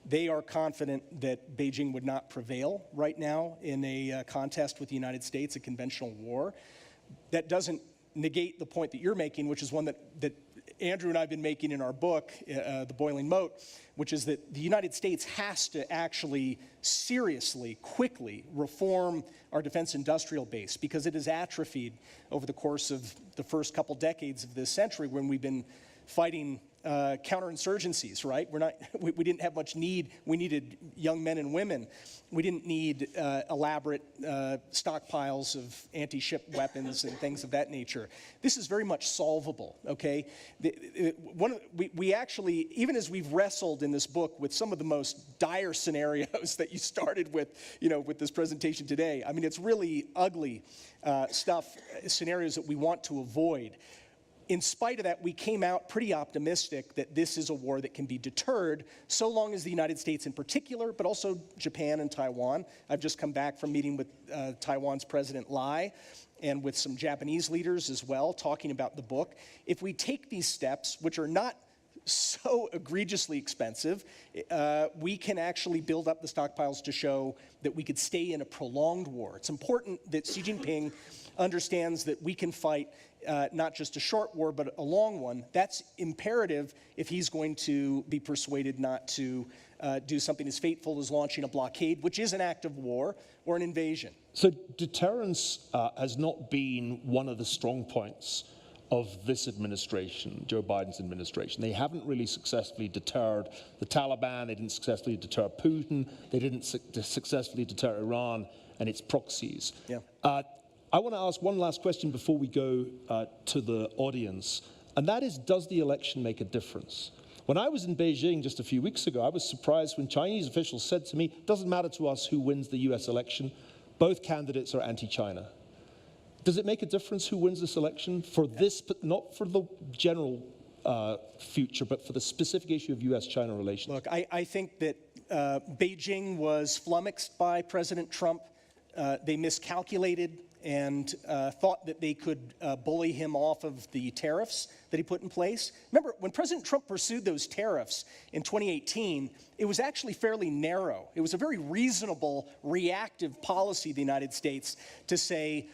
they are confident that Beijing would not prevail right now in a contest with the United States, a conventional war. That doesn't negate the point that you're making, which is one that Andrew and I have been making in our book, The Boiling Moat, which is that the United States has to actually seriously, quickly reform our defense industrial base because it has atrophied over the course of the first couple decades of this century when we've been fighting counterinsurgencies, right? We didn't have much need. We needed young men and women. We didn't need elaborate stockpiles of anti-ship weapons and things of that nature. This is very much solvable, okay? We actually, even as we've wrestled in this book with some of the most dire scenarios that you started with, with this presentation today, I mean, it's really ugly scenarios that we want to avoid. In spite of that, we came out pretty optimistic that this is a war that can be deterred so long as the United States in particular, but also Japan and Taiwan. I've just come back from meeting with Taiwan's President Lai and with some Japanese leaders as well, talking about the book. If we take these steps, which are not so egregiously expensive, we can actually build up the stockpiles to show that we could stay in a prolonged war. It's important that Xi Jinping understands that we can fight not just a short war, but a long one. That's imperative if he's going to be persuaded not to do something as fateful as launching a blockade, which is an act of war, or an invasion. So deterrence has not been one of the strong points of this administration, Joe Biden's administration. They haven't really successfully deterred the Taliban. They didn't successfully deter Putin. They didn't successfully deter Iran and its proxies. Yeah. I want to ask one last question before we go to the audience, and that is, does the election make a difference? When I was in Beijing just a few weeks ago, I was surprised when Chinese officials said to me, it doesn't matter to us who wins the US election, both candidates are anti-China. Does it make a difference who wins this election for this, but not for the general future, but for the specific issue of US-China relations? Look, I think that Beijing was flummoxed by President Trump. They miscalculated and thought that they could bully him off of the tariffs that he put in place. Remember, when President Trump pursued those tariffs in 2018, it was actually fairly narrow. It was a very reasonable, reactive policy of the United States to say,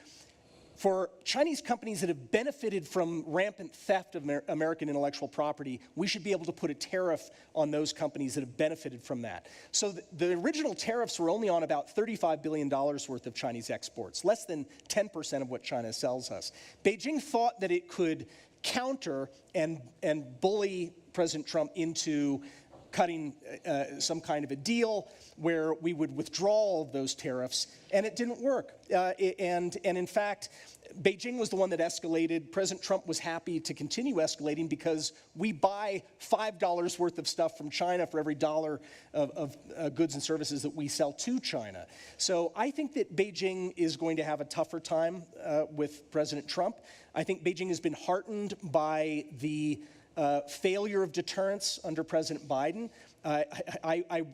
for Chinese companies that have benefited from rampant theft of American intellectual property, we should be able to put a tariff on those companies that have benefited from that. So the original tariffs were only on about $35 billion worth of Chinese exports, less than 10% of what China sells us. Beijing thought that it could counter and bully President Trump into cutting some kind of a deal where we would withdraw all of those tariffs, and it didn't work. And in fact, Beijing was the one that escalated. President Trump was happy to continue escalating because we buy $5 worth of stuff from China for every dollar of goods and services that we sell to China. So I think that Beijing is going to have a tougher time with President Trump. I think Beijing has been heartened by the failure of deterrence under President Biden. I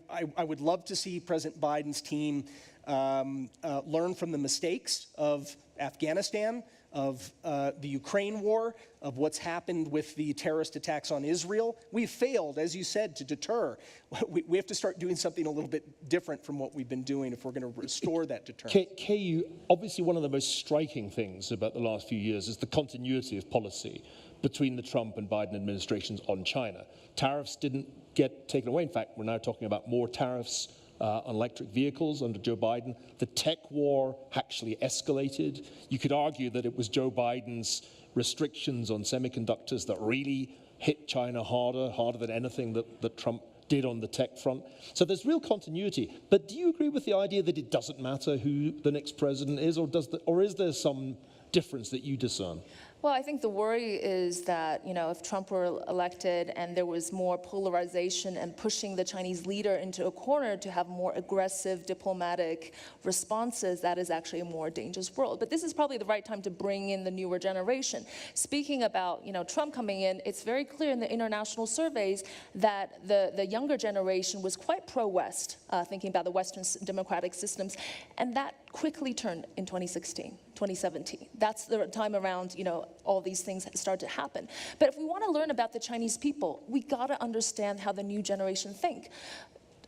would love to see President Biden's team learn from the mistakes of Afghanistan, of the Ukraine war, of what's happened with the terrorist attacks on Israel. We've failed, as you said, to deter. We have to start doing something a little bit different from what we've been doing if we're going to restore that deterrence. KU, obviously one of the most striking things about the last few years is the continuity of policy between the Trump and Biden administrations on China. Tariffs didn't get taken away. In fact, we're now talking about more tariffs on electric vehicles under Joe Biden. The tech war actually escalated. You could argue that it was Joe Biden's restrictions on semiconductors that really hit China harder than anything that Trump did on the tech front. So there's real continuity. But do you agree with the idea that it doesn't matter who the next president is, or is there some difference that you discern? Well, I think the worry is that, if Trump were elected and there was more polarization and pushing the Chinese leader into a corner to have more aggressive diplomatic responses, that is actually a more dangerous world. But this is probably the right time to bring in the newer generation. Speaking about, Trump coming in, it's very clear in the international surveys that the younger generation was quite pro-West, thinking about the Western democratic systems, and that quickly turned in 2016. 2017. That's the time around, all these things start to happen. But if we want to learn about the Chinese people, we got to understand how the new generation think.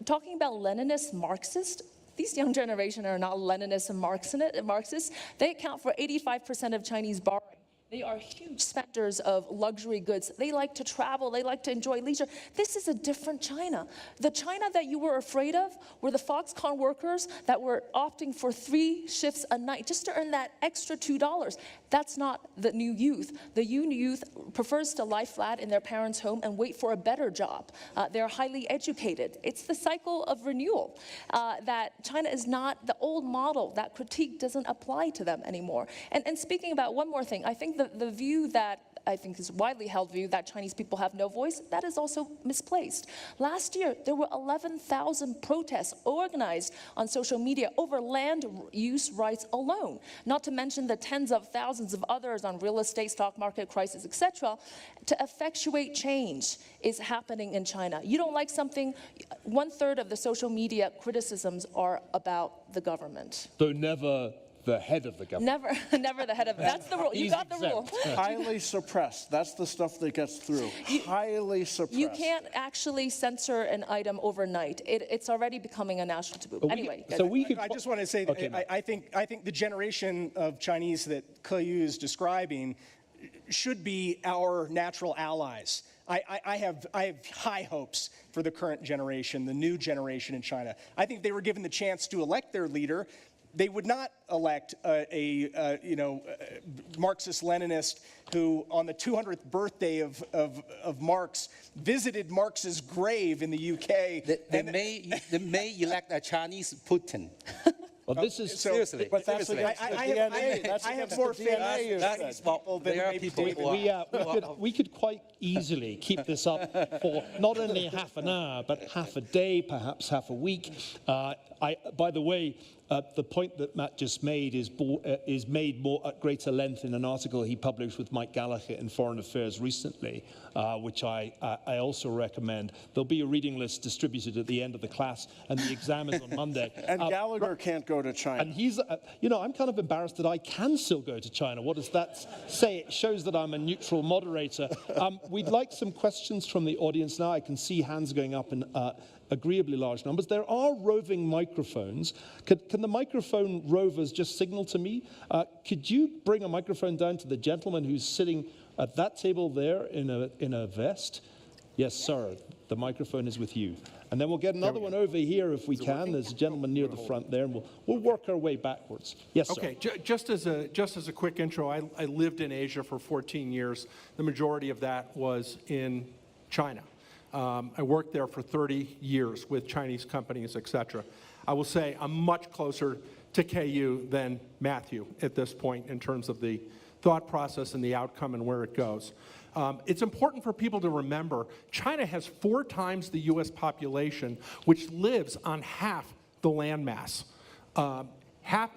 Talking about Leninist, Marxist, these young generation are not Leninists and Marxists. They account for 85% of Chinese borrowing. They are huge spenders of luxury goods. They like to travel. They like to enjoy leisure. This is a different China. The China that you were afraid of were the Foxconn workers that were opting for 3 shifts a night just to earn that extra $2. That's not the new youth. The new youth prefers to lie flat in their parents' home and wait for a better job. They're highly educated. It's the cycle of renewal. That China is not the old model. That critique doesn't apply to them anymore. And speaking about one more thing, I think the view that I think is widely held view that Chinese people have no voice, that is also misplaced. Last year, there were 11,000 protests organized on social media over land use rights alone, not to mention the tens of thousands of others on real estate, stock market crisis, etc. To effectuate change is happening in China. You don't like something, 1/3 of the social media criticisms are about the government. Though never the head of the government. Never the head of it. That's the rule. You got the rule. Highly suppressed. That's the stuff that gets through. Highly suppressed. You can't actually censor an item overnight. It's already becoming a national taboo. Anyway. I just want to say that I think the generation of Chinese that Ke Yu is describing should be our natural allies. I have high hopes for the current generation, the new generation in China. I think they were given the chance to elect their leader. They would not elect a Marxist-Leninist who, on the 200th birthday of Marx, visited Marx's grave in the UK. They may elect a Chinese Putin. Well, this is seriously. But that's I have more faith. We could quite easily keep this up for not only half an hour, but half a day, perhaps half a week. By the way, the point that Matt just made is made more at greater length in an article he published with Mike Gallagher in Foreign Affairs recently, which I also recommend. There'll be a reading list distributed at the end of the class, and the exam is on Monday. And Gallagher can't go to China. And he's, I'm kind of embarrassed that I can still go to China. What does that say? It shows that I'm a neutral moderator. We'd like some questions from the audience now. I can see hands going up in agreeably large numbers. There are roving microphones. Can the microphone rovers just signal to me? Could you bring a microphone down to the gentleman who's sitting at that table there in a vest? Yes, sir. The microphone is with you. And then we'll get another one over here if we can. There's a gentleman near the front there, and we'll work our way backwards. Yes, sir. Okay, just as a quick intro, I lived in Asia for 14 years. The majority of that was in China. I worked there for 30 years with Chinese companies, et cetera. I will say I'm much closer to Ke Yu than Matthew at this point in terms of the thought process and the outcome and where it goes. It's important for people to remember China has 4 times the U.S. population, which lives on half the landmass.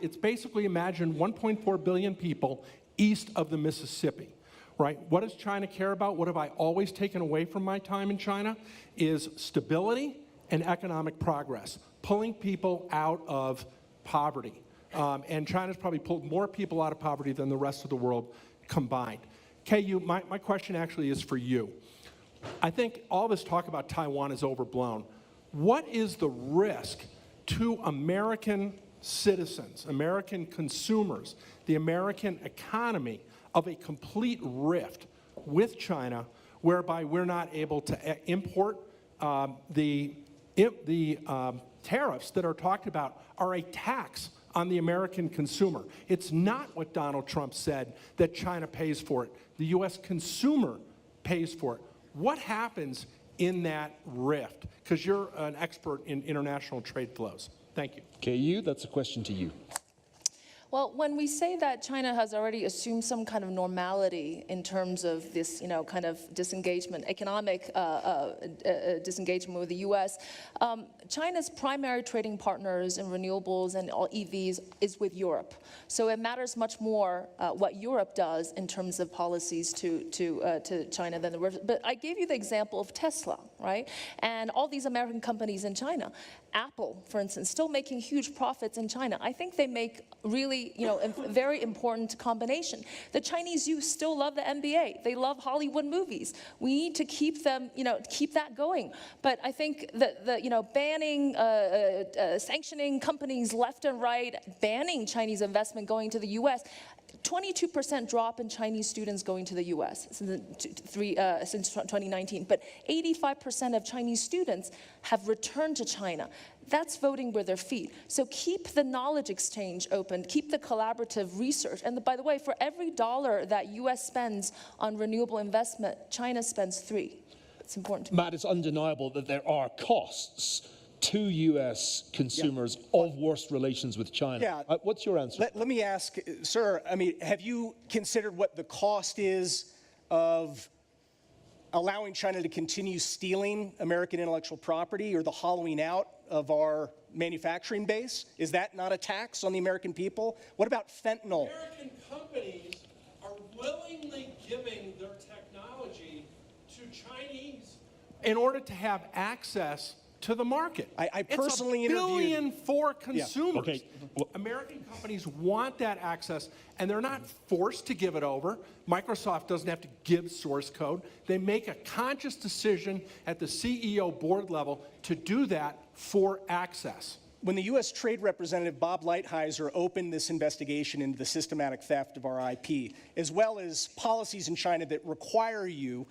It's basically, imagine 1.4 billion people east of the Mississippi. Right? What does China care about? What have I always taken away from my time in China? Is stability and economic progress, pulling people out of poverty. And China's probably pulled more people out of poverty than the rest of the world combined. Ke Yu, my question actually is for you. I think all this talk about Taiwan is overblown. What is the risk to American citizens, American consumers, the American economy, of a complete rift with China, whereby we're not able to import the tariffs that are talked about are a tax on the American consumer. It's not what Donald Trump said, that China pays for it. The U.S. consumer pays for it. What happens in that rift? Because you're an expert in international trade flows. Thank you. Okay, that's a question to you. Well, when we say that China has already assumed some kind of normality in terms of this, kind of disengagement, economic disengagement with the U.S., China's primary trading partners in renewables and all EVs is with Europe. So it matters much more what Europe does in terms of policies to China than the rest. But I gave you the example of Tesla, right? And all these American companies in China. Apple, for instance, still making huge profits in China. I think they make really, a very important combination. The Chinese youth still love the NBA. They love Hollywood movies. We need to keep them, keep that going. But I think that banning, sanctioning companies left and right, banning Chinese investment going to the U.S., 22% drop in Chinese students going to the U.S. since 2019, but 85% of Chinese students have returned to China. That's voting with their feet. So keep the knowledge exchange open, keep the collaborative research. And by the way, for every $1 that U.S. spends on renewable investment, China spends $3. It's important to me. Matt, it's undeniable that there are costs to U.S. consumers of worse relations with China. Yeah. What's your answer? Let me ask, sir, have you considered what the cost is of allowing China to continue stealing American intellectual property or the hollowing out of our manufacturing base? Is that not a tax on the American people? What about fentanyl? American companies are willingly giving their technology to Chinese in order to have access to the market. I personally it's $1 interviewed- billion for consumers. Okay. American companies want that access, and they're not forced to give it over. Microsoft doesn't have to give source code. They make a conscious decision at the CEO board level to do that for access. When the U.S. Trade Representative Bob Lighthizer opened this investigation into the systematic theft of our IP, as well as policies in China that require you,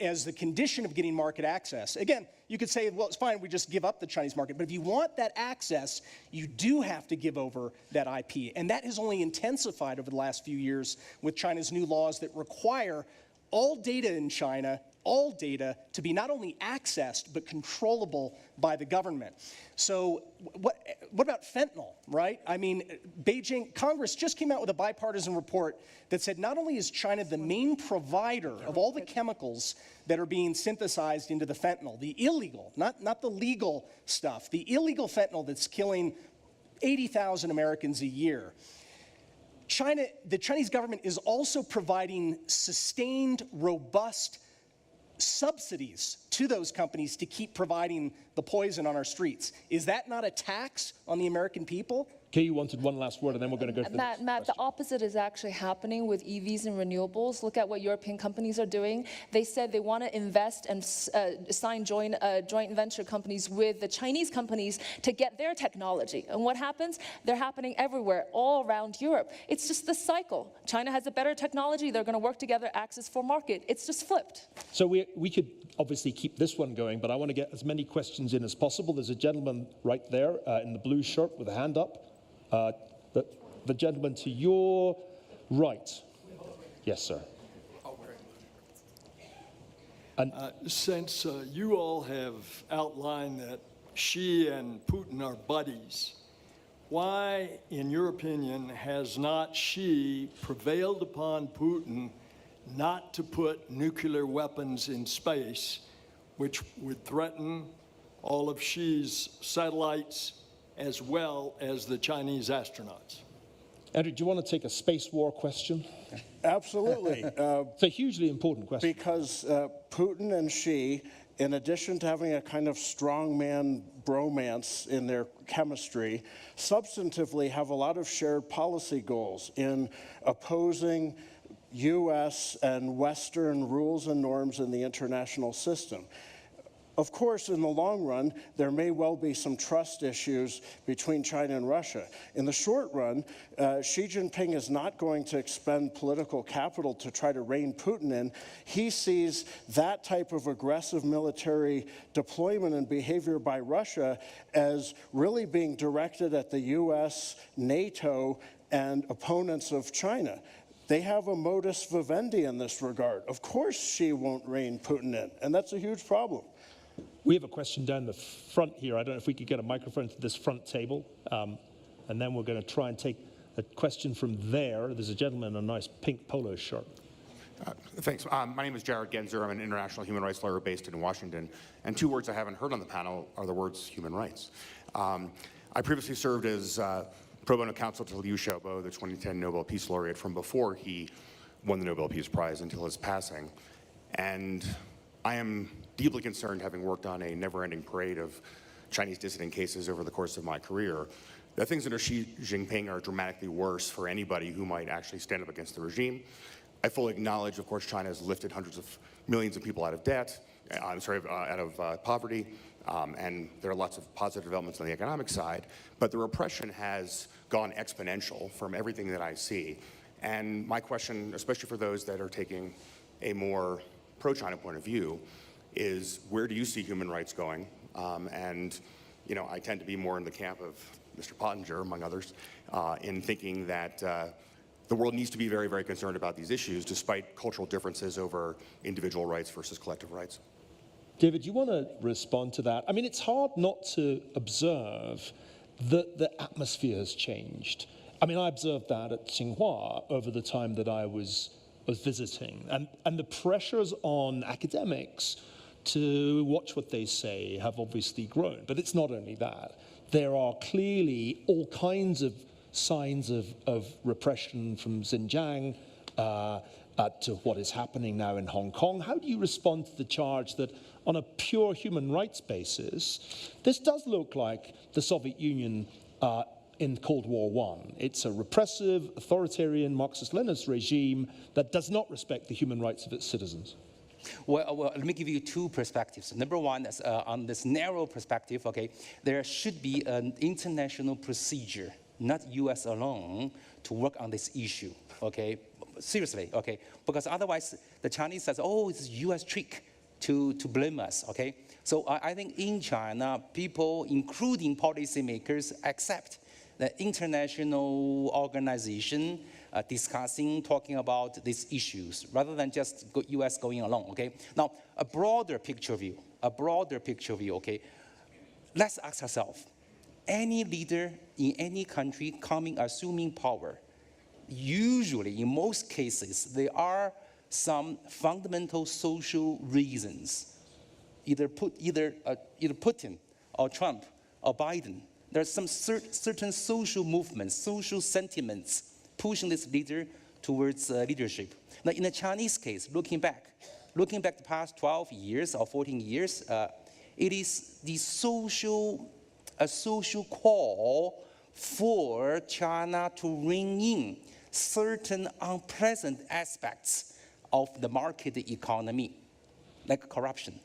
as the condition of getting market access, again, you could say, well, it's fine, we just give up the Chinese market. But if you want that access, you do have to give over that IP. And that has only intensified over the last few years with China's new laws that require all data in China, all data, to be not only accessed, but controllable by the government. So what about fentanyl, right? I mean, Beijing, Congress just came out with a bipartisan report that said not only is China the main provider of all the chemicals that are being synthesized into the fentanyl, the illegal, not the legal stuff, the illegal fentanyl that's killing 80,000 Americans a year. The Chinese government is also providing sustained, robust subsidies to those companies to keep providing the poison on our streets. Is that not a tax on the American people? Kay, you wanted one last word, and then we're going to go to the next Matt, the opposite is actually happening with EVs and renewables. Look at what European companies are doing. They said they want to invest and sign joint venture companies with the Chinese companies to get their technology. And what happens? They're happening everywhere, all around Europe. It's just the cycle. China has a better technology. They're going to work together, access for market. It's just flipped. So we could obviously keep this one going, but I want to get as many questions in as possible. There's a gentleman right there in the blue shirt with a hand up. The gentleman to your right. Yes, sir. And since you all have outlined that Xi and Putin are buddies, why, in your opinion, has not Xi prevailed upon Putin not to put nuclear weapons in space, which would threaten all of Xi's satellites as well as the Chinese astronauts? Andrew, do you want to take a space war question? Absolutely. It's a hugely important question. Because Putin and Xi, in addition to having a kind of strongman bromance in their chemistry, substantively have a lot of shared policy goals in opposing U.S. and Western rules and norms in the international system. Of course, in the long run, there may well be some trust issues between China and Russia. In the short run, Xi Jinping is not going to expend political capital to try to rein Putin in. He sees that type of aggressive military deployment and behavior by Russia as really being directed at the U.S., NATO, and opponents of China. They have a modus vivendi in this regard. Of course, Xi won't rein Putin in, and that's a huge problem. We have a question down the front here. I don't know if we could get a microphone to this front table. And then we're going to try and take a question from there. There's a gentleman in a nice pink polo shirt. Thanks. My name is Jared Genzer. I'm an international human rights lawyer based in Washington. And two words I haven't heard on the panel are the words human rights. I previously served as pro bono counsel to Liu Xiaobo, the 2010 Nobel Peace Laureate, from before he won the Nobel Peace Prize until his passing. And I am deeply concerned, having worked on a never-ending parade of Chinese dissident cases over the course of my career, that things under Xi Jinping are dramatically worse for anybody who might actually stand up against the regime. I fully acknowledge, of course, China has lifted hundreds of millions of people out of debt, out of poverty, and there are lots of positive developments on the economic side, but the repression has gone exponential from everything that I see. And my question, especially for those that are taking a more pro-China point of view, is where do you see human rights going? And you know, I tend to be more in the camp of Mr. Pottinger, among others, in thinking that the world needs to be very, very concerned about these issues, despite cultural differences over individual rights versus collective rights. David, do you want to respond to that? I mean, it's hard not to observe that the atmosphere has changed. I mean, I observed that at Tsinghua over the time that I was visiting. And the pressures on academics to watch what they say have obviously grown. But it's not only that. There are clearly all kinds of signs of repression from Xinjiang to what is happening now in Hong Kong. How do you respond to the charge that on a pure human rights basis, this does look like the Soviet Union in Cold War I? It's a repressive, authoritarian Marxist-Leninist regime that does not respect the human rights of its citizens. Well, let me give you two perspectives. Number one, is, on this narrow perspective, okay, there should be an international procedure, not U.S. alone, to work on this issue, okay? Seriously, okay? Because otherwise, the Chinese says, oh, it's a U.S. trick to blame us, okay? So I think in China, people, including policymakers, accept the international organization discussing, talking about these issues, rather than just U.S. going along, okay? Now, a broader picture view, okay? Let's ask ourselves, any leader in any country assuming power, usually, in most cases, there are some fundamental social reasons. Either Putin or Trump or Biden, there's some certain social movements, social sentiments pushing this leader towards leadership. Now, in the Chinese case, looking back the past 12 years or 14 years, it is the social call for China to rein in certain unpleasant aspects of the market economy, like corruption,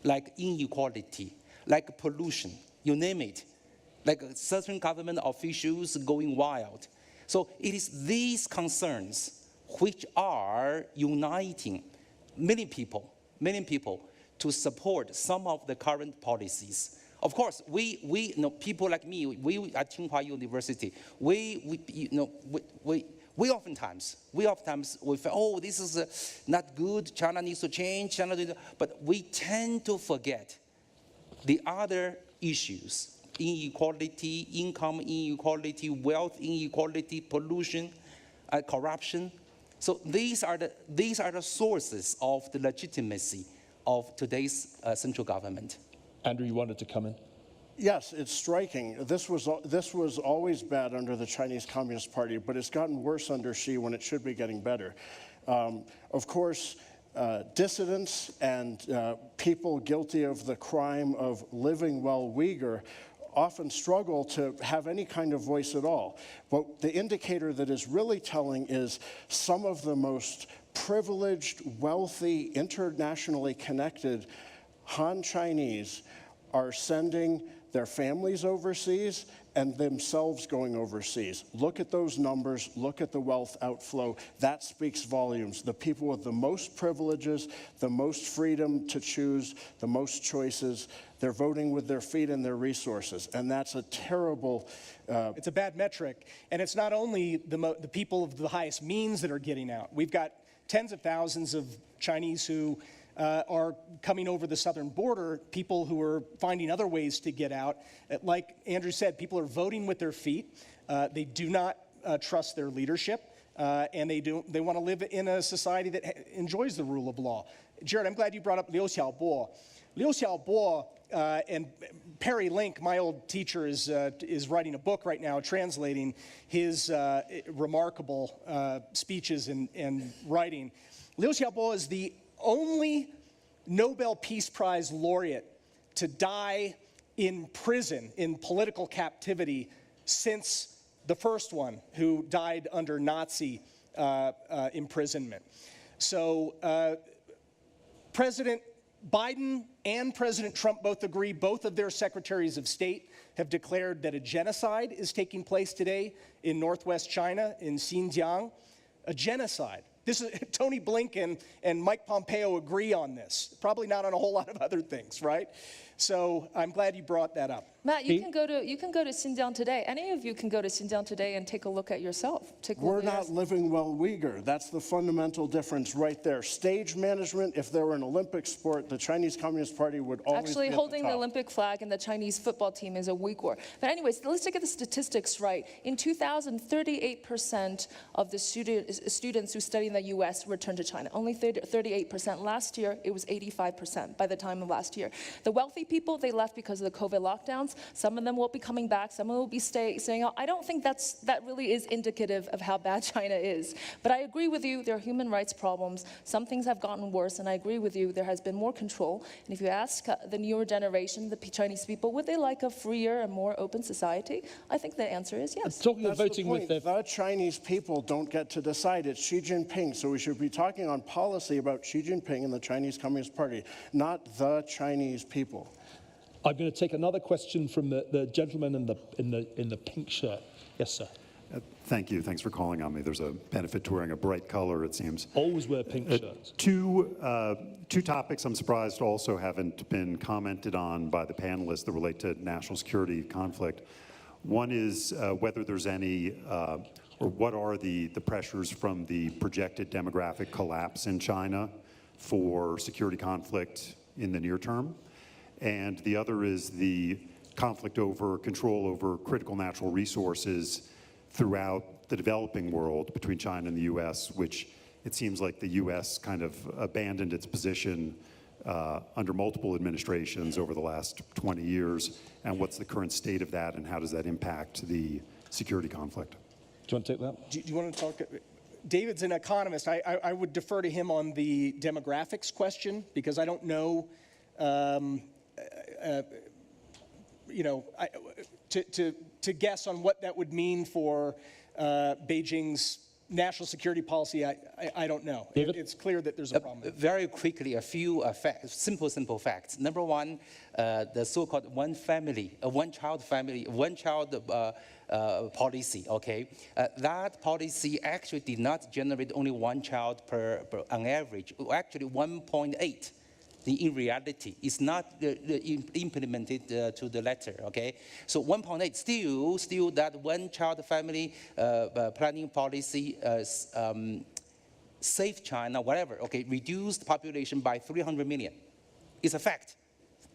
like inequality, like pollution, you name it, like certain government officials going wild. So it is these concerns which are uniting many people to support some of the current policies. Of course, we you know, people like me, we at Tsinghua University, we oftentimes we feel, oh, this is not good, China needs to change, but we tend to forget the other issues: inequality, income inequality, wealth inequality, pollution, corruption. So these are the sources of the legitimacy of today's central government. Andrew, you wanted to come in? Yes, it's striking. This was always bad under the Chinese Communist Party, but it's gotten worse under Xi when it should be getting better. Of course, dissidents and people guilty of the crime of living well Uyghur often struggle to have any kind of voice at all. But the indicator that is really telling is some of the most privileged, wealthy, internationally connected Han Chinese are sending their families overseas and themselves going overseas. Look at those numbers, look at the wealth outflow. That speaks volumes. The people with the most privileges, the most freedom to choose, the most choices, they're voting with their feet and their resources. And that's a terrible... It's a bad metric. And it's not only the people of the highest means that are getting out. We've got tens of thousands of Chinese who are coming over the southern border, people who are finding other ways to get out. Like Andrew said, people are voting with their feet. They do not trust their leadership, and they want to live in a society that enjoys the rule of law. Jared, I'm glad you brought up Liu Xiaobo. Liu Xiaobo and Perry Link, my old teacher, is writing a book right now translating his remarkable speeches and writing. Liu Xiaobo is the only Nobel Peace Prize laureate to die in prison, in political captivity, since the first one, who died under Nazi imprisonment. So President Biden and President Trump both agree. Both of their secretaries of state have declared that a genocide is taking place today in northwest China, in Xinjiang. A genocide. This is, Tony Blinken and Mike Pompeo agree on this. Probably not on a whole lot of other things, right? So I'm glad you brought that up. Matt, you can go to Xinjiang today. Any of you can go to Xinjiang today and take a look at yourself. We're not living well Uyghur. That's the fundamental difference right there. Stage management, if there were an Olympic sport, the Chinese Communist Party would always actually be at holding the the top. Olympic flag and the Chinese football team is a Uyghur. But anyways, let's get the statistics right. In 2000, 38% of the students who study in the U.S. returned to China. Only 38%. Last year, it was 85% by the time of last year. The wealthy people, they left because of the COVID lockdowns. Some of them will be coming back. Some will be staying out. I don't think that really is indicative of how bad China is. But I agree with you, there are human rights problems. Some things have gotten worse, and I agree with you, there has been more control. And if you ask the newer generation, the Chinese people, would they like a freer and more open society? I think the answer is yes. Talking of That's the voting with point. their... The Chinese people don't get to decide. It's Xi Jinping. So we should be talking on policy about Xi Jinping and the Chinese Communist Party, not the Chinese people. I'm going to take another question from the gentleman in the pink shirt. Yes, sir. Thank you. Thanks for calling on me. There's a benefit to wearing a bright color, it seems. Always wear pink shirts. Two topics I'm surprised also haven't been commented on by the panelists that relate to national security conflict. One is whether there's any, or what are the pressures from the projected demographic collapse in China for security conflict in the near term. And the other is the conflict over control over critical natural resources throughout the developing world between China and the U.S., which it seems like the U.S. kind of abandoned its position under multiple administrations over the last 20 years. And what's the current state of that, and how does that impact the security conflict? Do you want to take that? Do you want to talk? David's an economist. I would defer to him on the demographics question, because I don't know. To guess on what that would mean for Beijing's national security policy, I don't know. It's clear that there's a problem. Very quickly, a few simple facts. Number one, the so-called one-child policy, okay? That policy actually did not generate only one child per on average, actually 1.8. In reality, it's not implemented to the letter, okay? So 1.8, still that one-child family planning policy saved China, whatever, okay, reduced population by 300 million. It's a fact.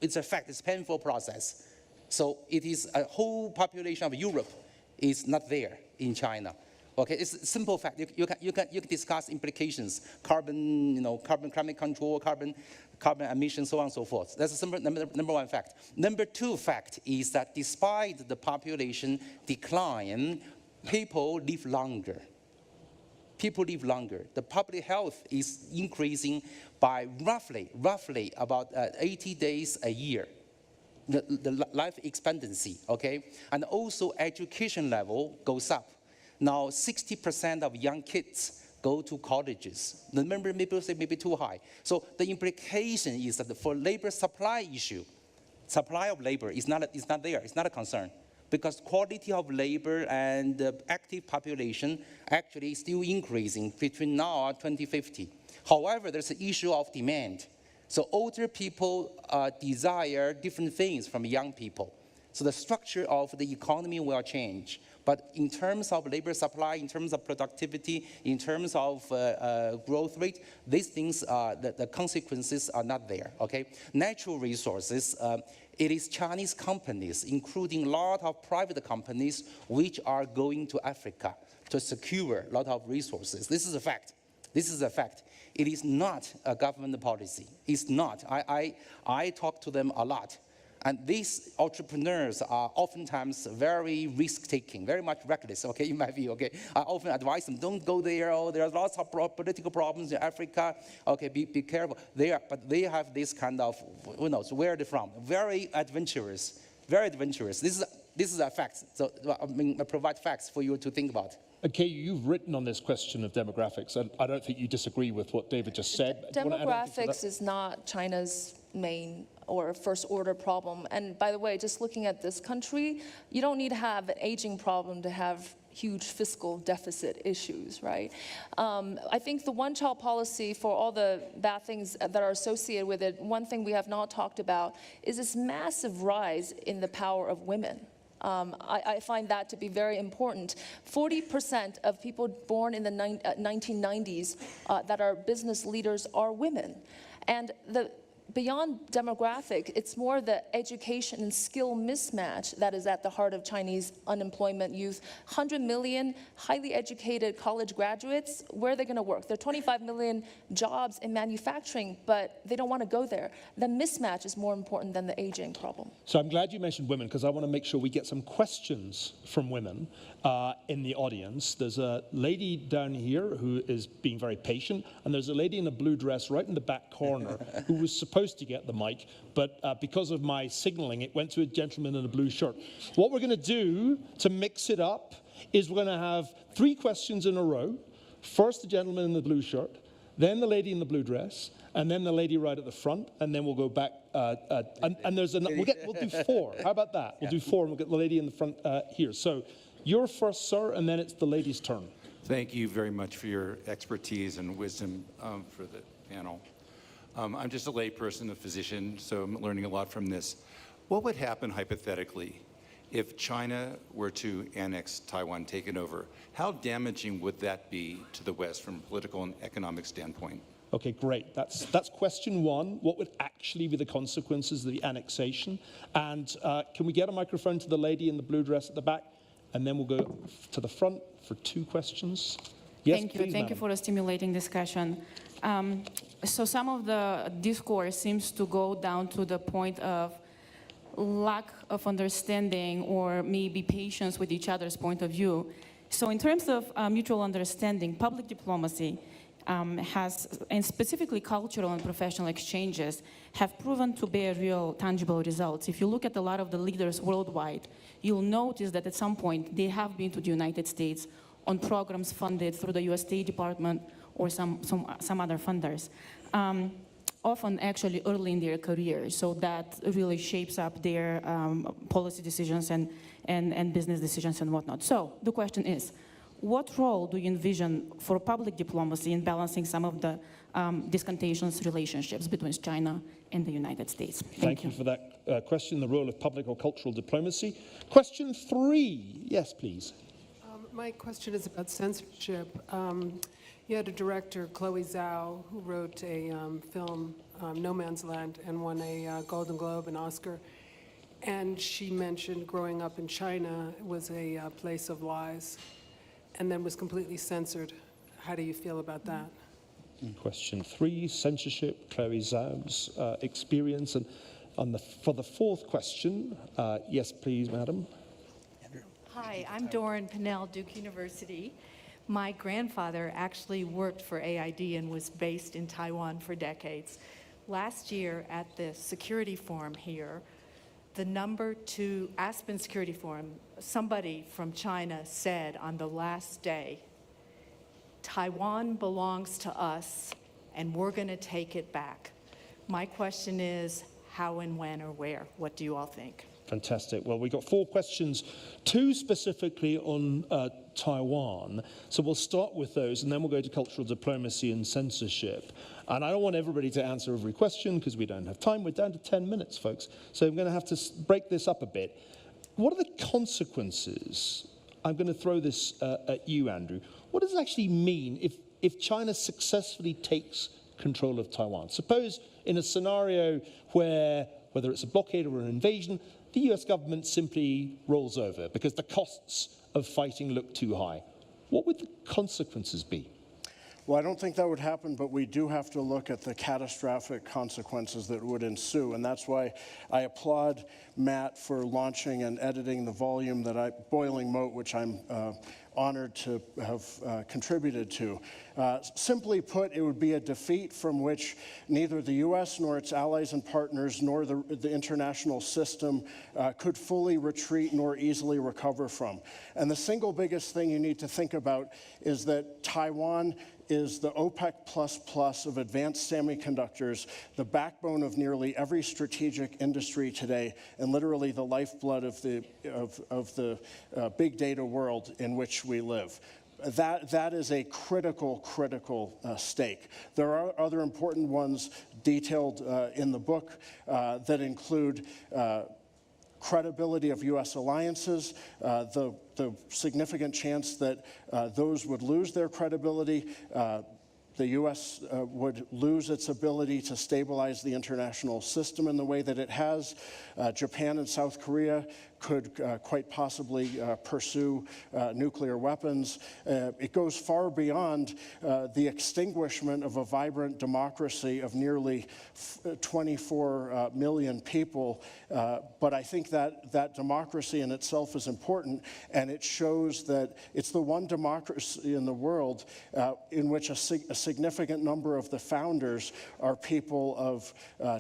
It's a fact. It's a painful process. So it is a whole population of Europe is not there in China. Okay, it's a simple fact. You can discuss implications, carbon climate control, carbon emissions, so on and so forth. That's number one fact. Number two fact is that despite the population decline, people live longer. People live longer. The public health is increasing by roughly about 80 days a year. The life expectancy, okay? And also education level goes up. Now, 60% of young kids go to colleges. The number maybe say maybe too high. So the implication is that for labor supply issue, supply of labor is not there. It's not a concern because quality of labor and the active population actually is still increasing between now and 2050. However, there's an issue of demand. So older people desire different things from young people. So the structure of the economy will change. But in terms of labor supply, in terms of productivity, in terms of growth rate, these things, the consequences are not there, okay? Natural resources, it is Chinese companies, including a lot of private companies, which are going to Africa to secure a lot of resources. This is a fact. This is a fact. It is not a government policy. It's not. I talk to them a lot. And these entrepreneurs are oftentimes very risk-taking, very much reckless, okay, in my view, okay? I often advise them, don't go there, oh, there are lots of political problems in Africa, okay, be careful. But they have this kind of, who knows, where they're from, very adventurous, very adventurous. This is a fact, so I provide facts for you to think about. Okay, you've written on this question of demographics, and I don't think you disagree with what David just said. Demographics is not China's main or first order problem. And by the way, just looking at this country, you don't need to have an aging problem to have huge fiscal deficit issues, right? I think the one-child policy, for all the bad things that are associated with it, one thing we have not talked about is this massive rise in the power of women. I find that to be very important. 40% of people born in the 1990s that are business leaders are women. And beyond demographic, it's more the education and skill mismatch that is at the heart of Chinese unemployment youth. 100 million highly educated college graduates, where are they going to work? There are 25 million jobs in manufacturing, but they don't want to go there. The mismatch is more important than the aging problem. So I'm glad you mentioned women, because I want to make sure we get some questions from women in the audience. There's a lady down here who is being very patient, and there's a lady in a blue dress right in the back corner who was supposed to get the mic, but because of my signaling, it went to a gentleman in a blue shirt. What we're going to do to mix it up is we're going to have 3 questions in a row. First the gentleman in the blue shirt, then the lady in the blue dress, and then the lady right at the front, and then we'll go back. And there's we'll do 4. How about that? We'll do 4, and we'll get the lady in the front here. So you're first, sir, and then it's the lady's turn. Thank you very much for your expertise and wisdom for the panel. I'm just a layperson, a physician, so I'm learning a lot from this. What would happen hypothetically if China were to annex Taiwan, take it over? How damaging would that be to the West from a political and economic standpoint? Okay, great. That's question 1. What would actually be the consequences of the annexation? And can we get a microphone to the lady in the blue dress at the back? And then we'll go to the front for 2 questions. Yes, Thank you. please, Thank you for a stimulating discussion. So some of the discourse seems to go down to the point of lack of understanding or maybe patience with each other's point of view. So in terms of mutual understanding, public diplomacy has, and specifically cultural and professional exchanges, have proven to bear real tangible results. If you look at a lot of the leaders worldwide, you'll notice that at some point they have been to the United States on programs funded through the U.S. State Department or some other funders, often actually early in their career. So that really shapes up their policy decisions and business decisions and whatnot. So the question is, what role do you envision for public diplomacy in balancing some of the discontentious relationships between China and the United States? Thank you for that question, the role of public or cultural diplomacy. Question 3, yes, please. My question is about censorship. You had a director, Chloe Zhao, who wrote a film, No Man's Land, and won a Golden Globe and Oscar. And she mentioned growing up in China was a place of lies, and then was completely censored. How do you feel about that? Question 3, censorship, Chloe Zhao's experience. And for the 4th question, yes, please, madam. Hi, I'm Doran Pinnell, Duke University. My grandfather actually worked for AID and was based in Taiwan for decades. Last year at the security forum here, the number 2 Aspen Security Forum, somebody from China said on the last day, Taiwan belongs to us, and we're going to take it back. My question is, how and when or where? What do you all think? Fantastic. Well, we've got 4 questions, 2 specifically on Taiwan. So we'll start with those, and then we'll go to cultural diplomacy and censorship. And I don't want everybody to answer every question because we don't have time. We're down to 10 minutes, folks. So I'm going to have to break this up a bit. What are the consequences? I'm going to throw this at you, Andrew. What does it actually mean if China successfully takes control of Taiwan? Suppose in a scenario where, whether it's a blockade or an invasion, the US government simply rolls over because the costs of fighting look too high. What would the consequences be? Well, I don't think that would happen, but we do have to look at the catastrophic consequences that would ensue, and that's why I applaud Matt for launching and editing the volume that Boiling Moat, which I'm honored to have contributed to. Simply put, it would be a defeat from which neither the U.S. nor its allies and partners nor the international system could fully retreat nor easily recover from. And the single biggest thing you need to think about is that Taiwan is the OPEC++ of advanced semiconductors, the backbone of nearly every strategic industry today, and literally the lifeblood of the big data world in which we live. That is a critical stake. There are other important ones detailed in the book that include credibility of U.S. alliances, the significant chance that those would lose their credibility. The U.S. would lose its ability to stabilize the international system in the way that it has. Japan and South Korea could quite possibly pursue nuclear weapons. It goes far beyond the extinguishment of a vibrant democracy of nearly 24 million people. But I think that democracy in itself is important, and it shows that it's the one democracy in the world in which a significant number of the founders are people of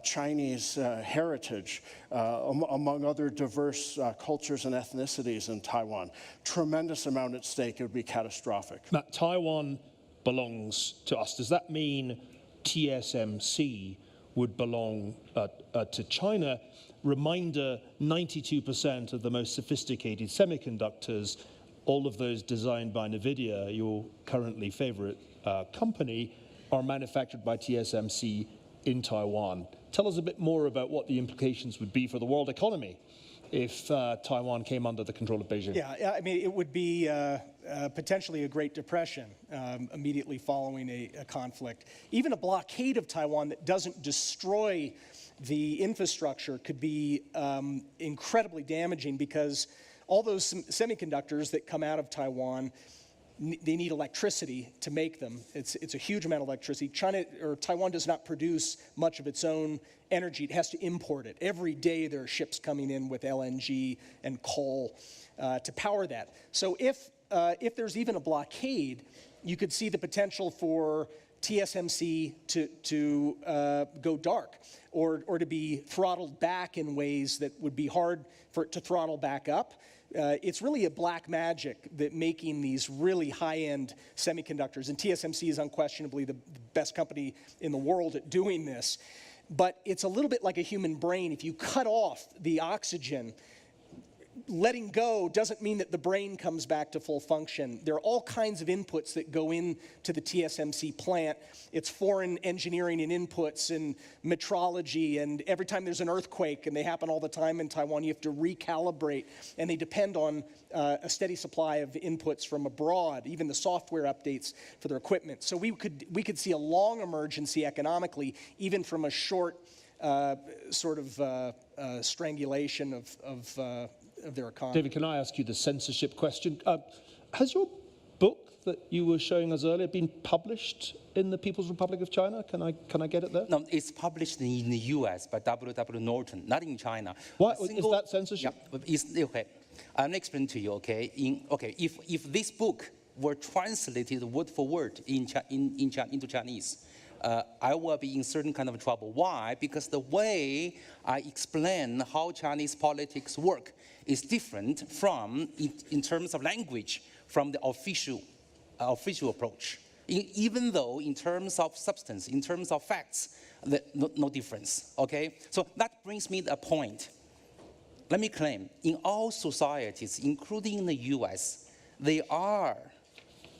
Chinese heritage, among other diverse cultures and ethnicities in Taiwan. Tremendous amount at stake. It would be catastrophic. Now, Taiwan belongs to us. Does that mean TSMC would belong to China? Reminder, 92% of the most sophisticated semiconductors, all of those designed by NVIDIA, your currently favorite company, are manufactured by TSMC in Taiwan. Tell us a bit more about what the implications would be for the world economy if Taiwan came under the control of Beijing. Yeah, I mean, it would be potentially a Great Depression immediately following a conflict. Even a blockade of Taiwan that doesn't destroy the infrastructure could be incredibly damaging, because all those semiconductors that come out of Taiwan, they need electricity to make them. It's a huge amount of electricity. Taiwan does not produce much of its own energy. It has to import it. Every day there are ships coming in with LNG and coal to power that. So if there's even a blockade, you could see the potential for TSMC to go dark, or to be throttled back in ways that would be hard for it to throttle back up. It's really a black magic that making these really high-end semiconductors, and TSMC is unquestionably the best company in the world at doing this, but it's a little bit like a human brain. If you cut off the oxygen, letting go doesn't mean that the brain comes back to full function. There are all kinds of inputs that go into the TSMC plant. It's foreign engineering and inputs and metrology, and every time there's an earthquake, and they happen all the time in Taiwan, you have to recalibrate, and they depend on a steady supply of inputs from abroad, even the software updates for their equipment. So we could see a long emergency economically, even from a short sort of strangulation of their economy. David, can I ask you the censorship question? Has your book that you were showing us earlier been published in the People's Republic of China? Can I get it there? No, it's published in the U.S. by W.W. Norton, not in China. Why is that censorship? Yeah, okay. I'll explain to you. Okay, if this book were translated word for word into Chinese, I will be in certain kind of trouble. Why? Because the way I explain how Chinese politics work is different from, in terms of language, from the official approach. Even though in terms of substance, in terms of facts, no difference, okay? So that brings me to a point. Let me claim, in all societies, including the US, there are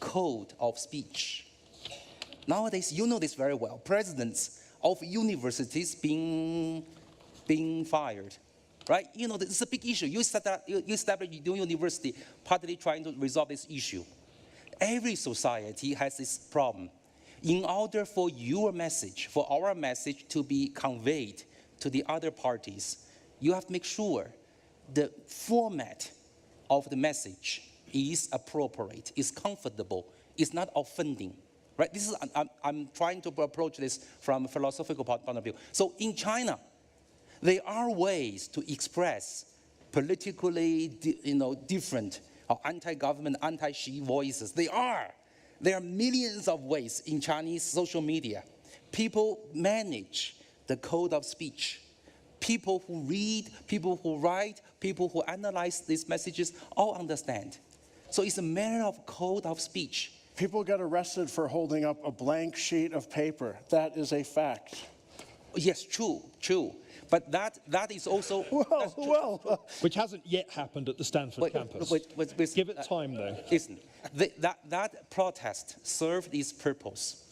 code of speech. Nowadays, you know this very well. Presidents of universities being fired, right? You know, this is a big issue. You establish your university partly trying to resolve this issue. Every society has this problem. In order for your message, for our message to be conveyed to the other parties, you have to make sure the format of the message is appropriate, is comfortable, is not offending. Right? This is, I'm trying to approach this from a philosophical point of view. So in China, there are ways to express politically, different or anti-government, anti-Xi voices. There are millions of ways in Chinese social media. People manage the code of speech. People who read, people who write, people who analyze these messages all understand. So it's a matter of code of speech. People get arrested for holding up a blank sheet of paper. That is a fact. Yes, true. But that is also... Which hasn't yet happened at the Stanford campus. Give it time, though. Listen, that protest served its purpose,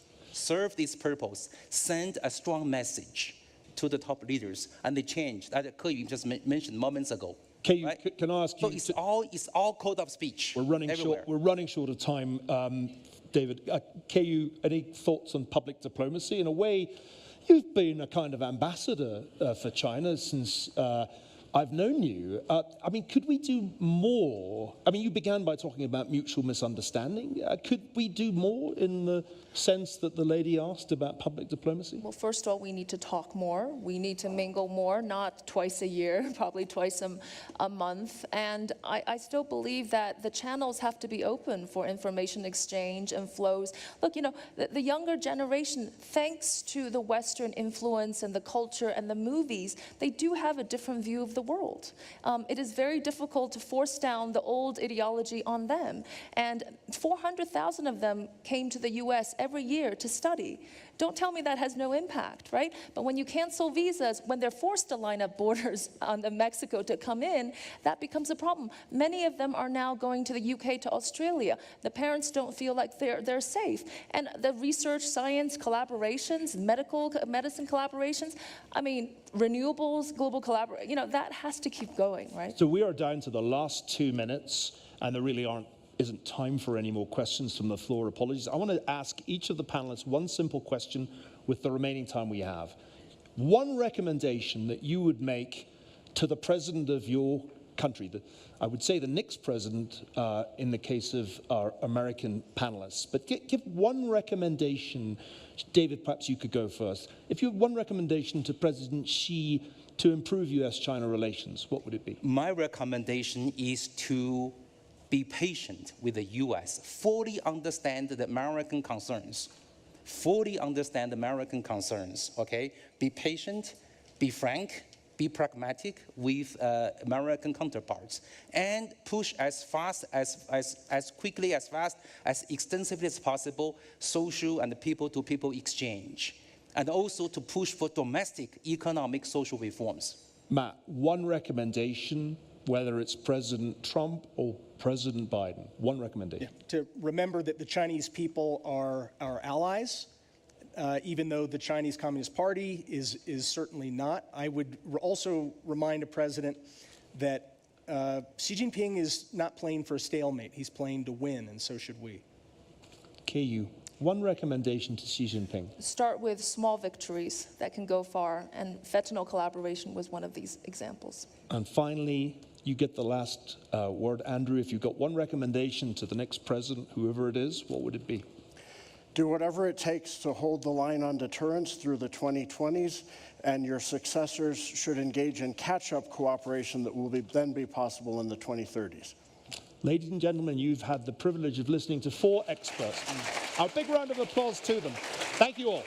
sent a strong message to the top leaders, and they changed, as Ke just mentioned moments ago. Can I ask you? So it's all code of speech. We're running short of time, David. Ke, any thoughts on public diplomacy? In a way, you've been a kind of ambassador for China since I've known you. I mean, could we do more? I mean, you began by talking about mutual misunderstanding. Could we do more in the sense that the lady asked about public diplomacy? Well, first of all, we need to talk more. We need to mingle more, not twice a year, probably twice a month. And I still believe that the channels have to be open for information exchange and flows. Look, the younger generation, thanks to the Western influence and the culture and the movies, they do have a different view of the world. It is very difficult to force down the old ideology on them. And 400,000 of them came to the U.S. every year to study. Don't tell me that has no impact, right? But when you cancel visas, when they're forced to line up borders on Mexico to come in, that becomes a problem. Many of them are now going to the UK, to Australia. The parents don't feel like they're safe. And the research, science collaborations, medicine collaborations, I mean, renewables, global collaboration, that has to keep going, right? So we are down to the last 2 minutes, and there really isn't time for any more questions from the floor. Apologies. I want to ask each of the panelists one simple question with the remaining time we have. One recommendation that you would make to the president of your country, I would say the next president in the case of our American panelists, but give one recommendation. David, perhaps you could go first. If you had one recommendation to President Xi to improve U.S.-China relations, what would it be? My recommendation is to be patient with the U.S., fully understand the American concerns, okay? Be patient, be frank, be pragmatic with American counterparts, and push as fast, as quickly, as fast, as extensively as possible, social and people-to-people exchange, and also to push for domestic economic social reforms. Matt, one recommendation, whether it's President Trump or President Biden, one recommendation. Yeah, to remember that the Chinese people are our allies, even though the Chinese Communist Party is certainly not. I would also remind a president that Xi Jinping is not playing for a stalemate. He's playing to win, and so should we. KU, one recommendation to Xi Jinping. Start with small victories that can go far, and fentanyl collaboration was one of these examples. And finally, you get the last word. Andrew, if you've got one recommendation to the next president, whoever it is, what would it be? Do whatever it takes to hold the line on deterrence through the 2020s, and your successors should engage in catch-up cooperation that will then be possible in the 2030s. Ladies and gentlemen, you've had the privilege of listening to 4 experts. A big round of applause to them. Thank you all.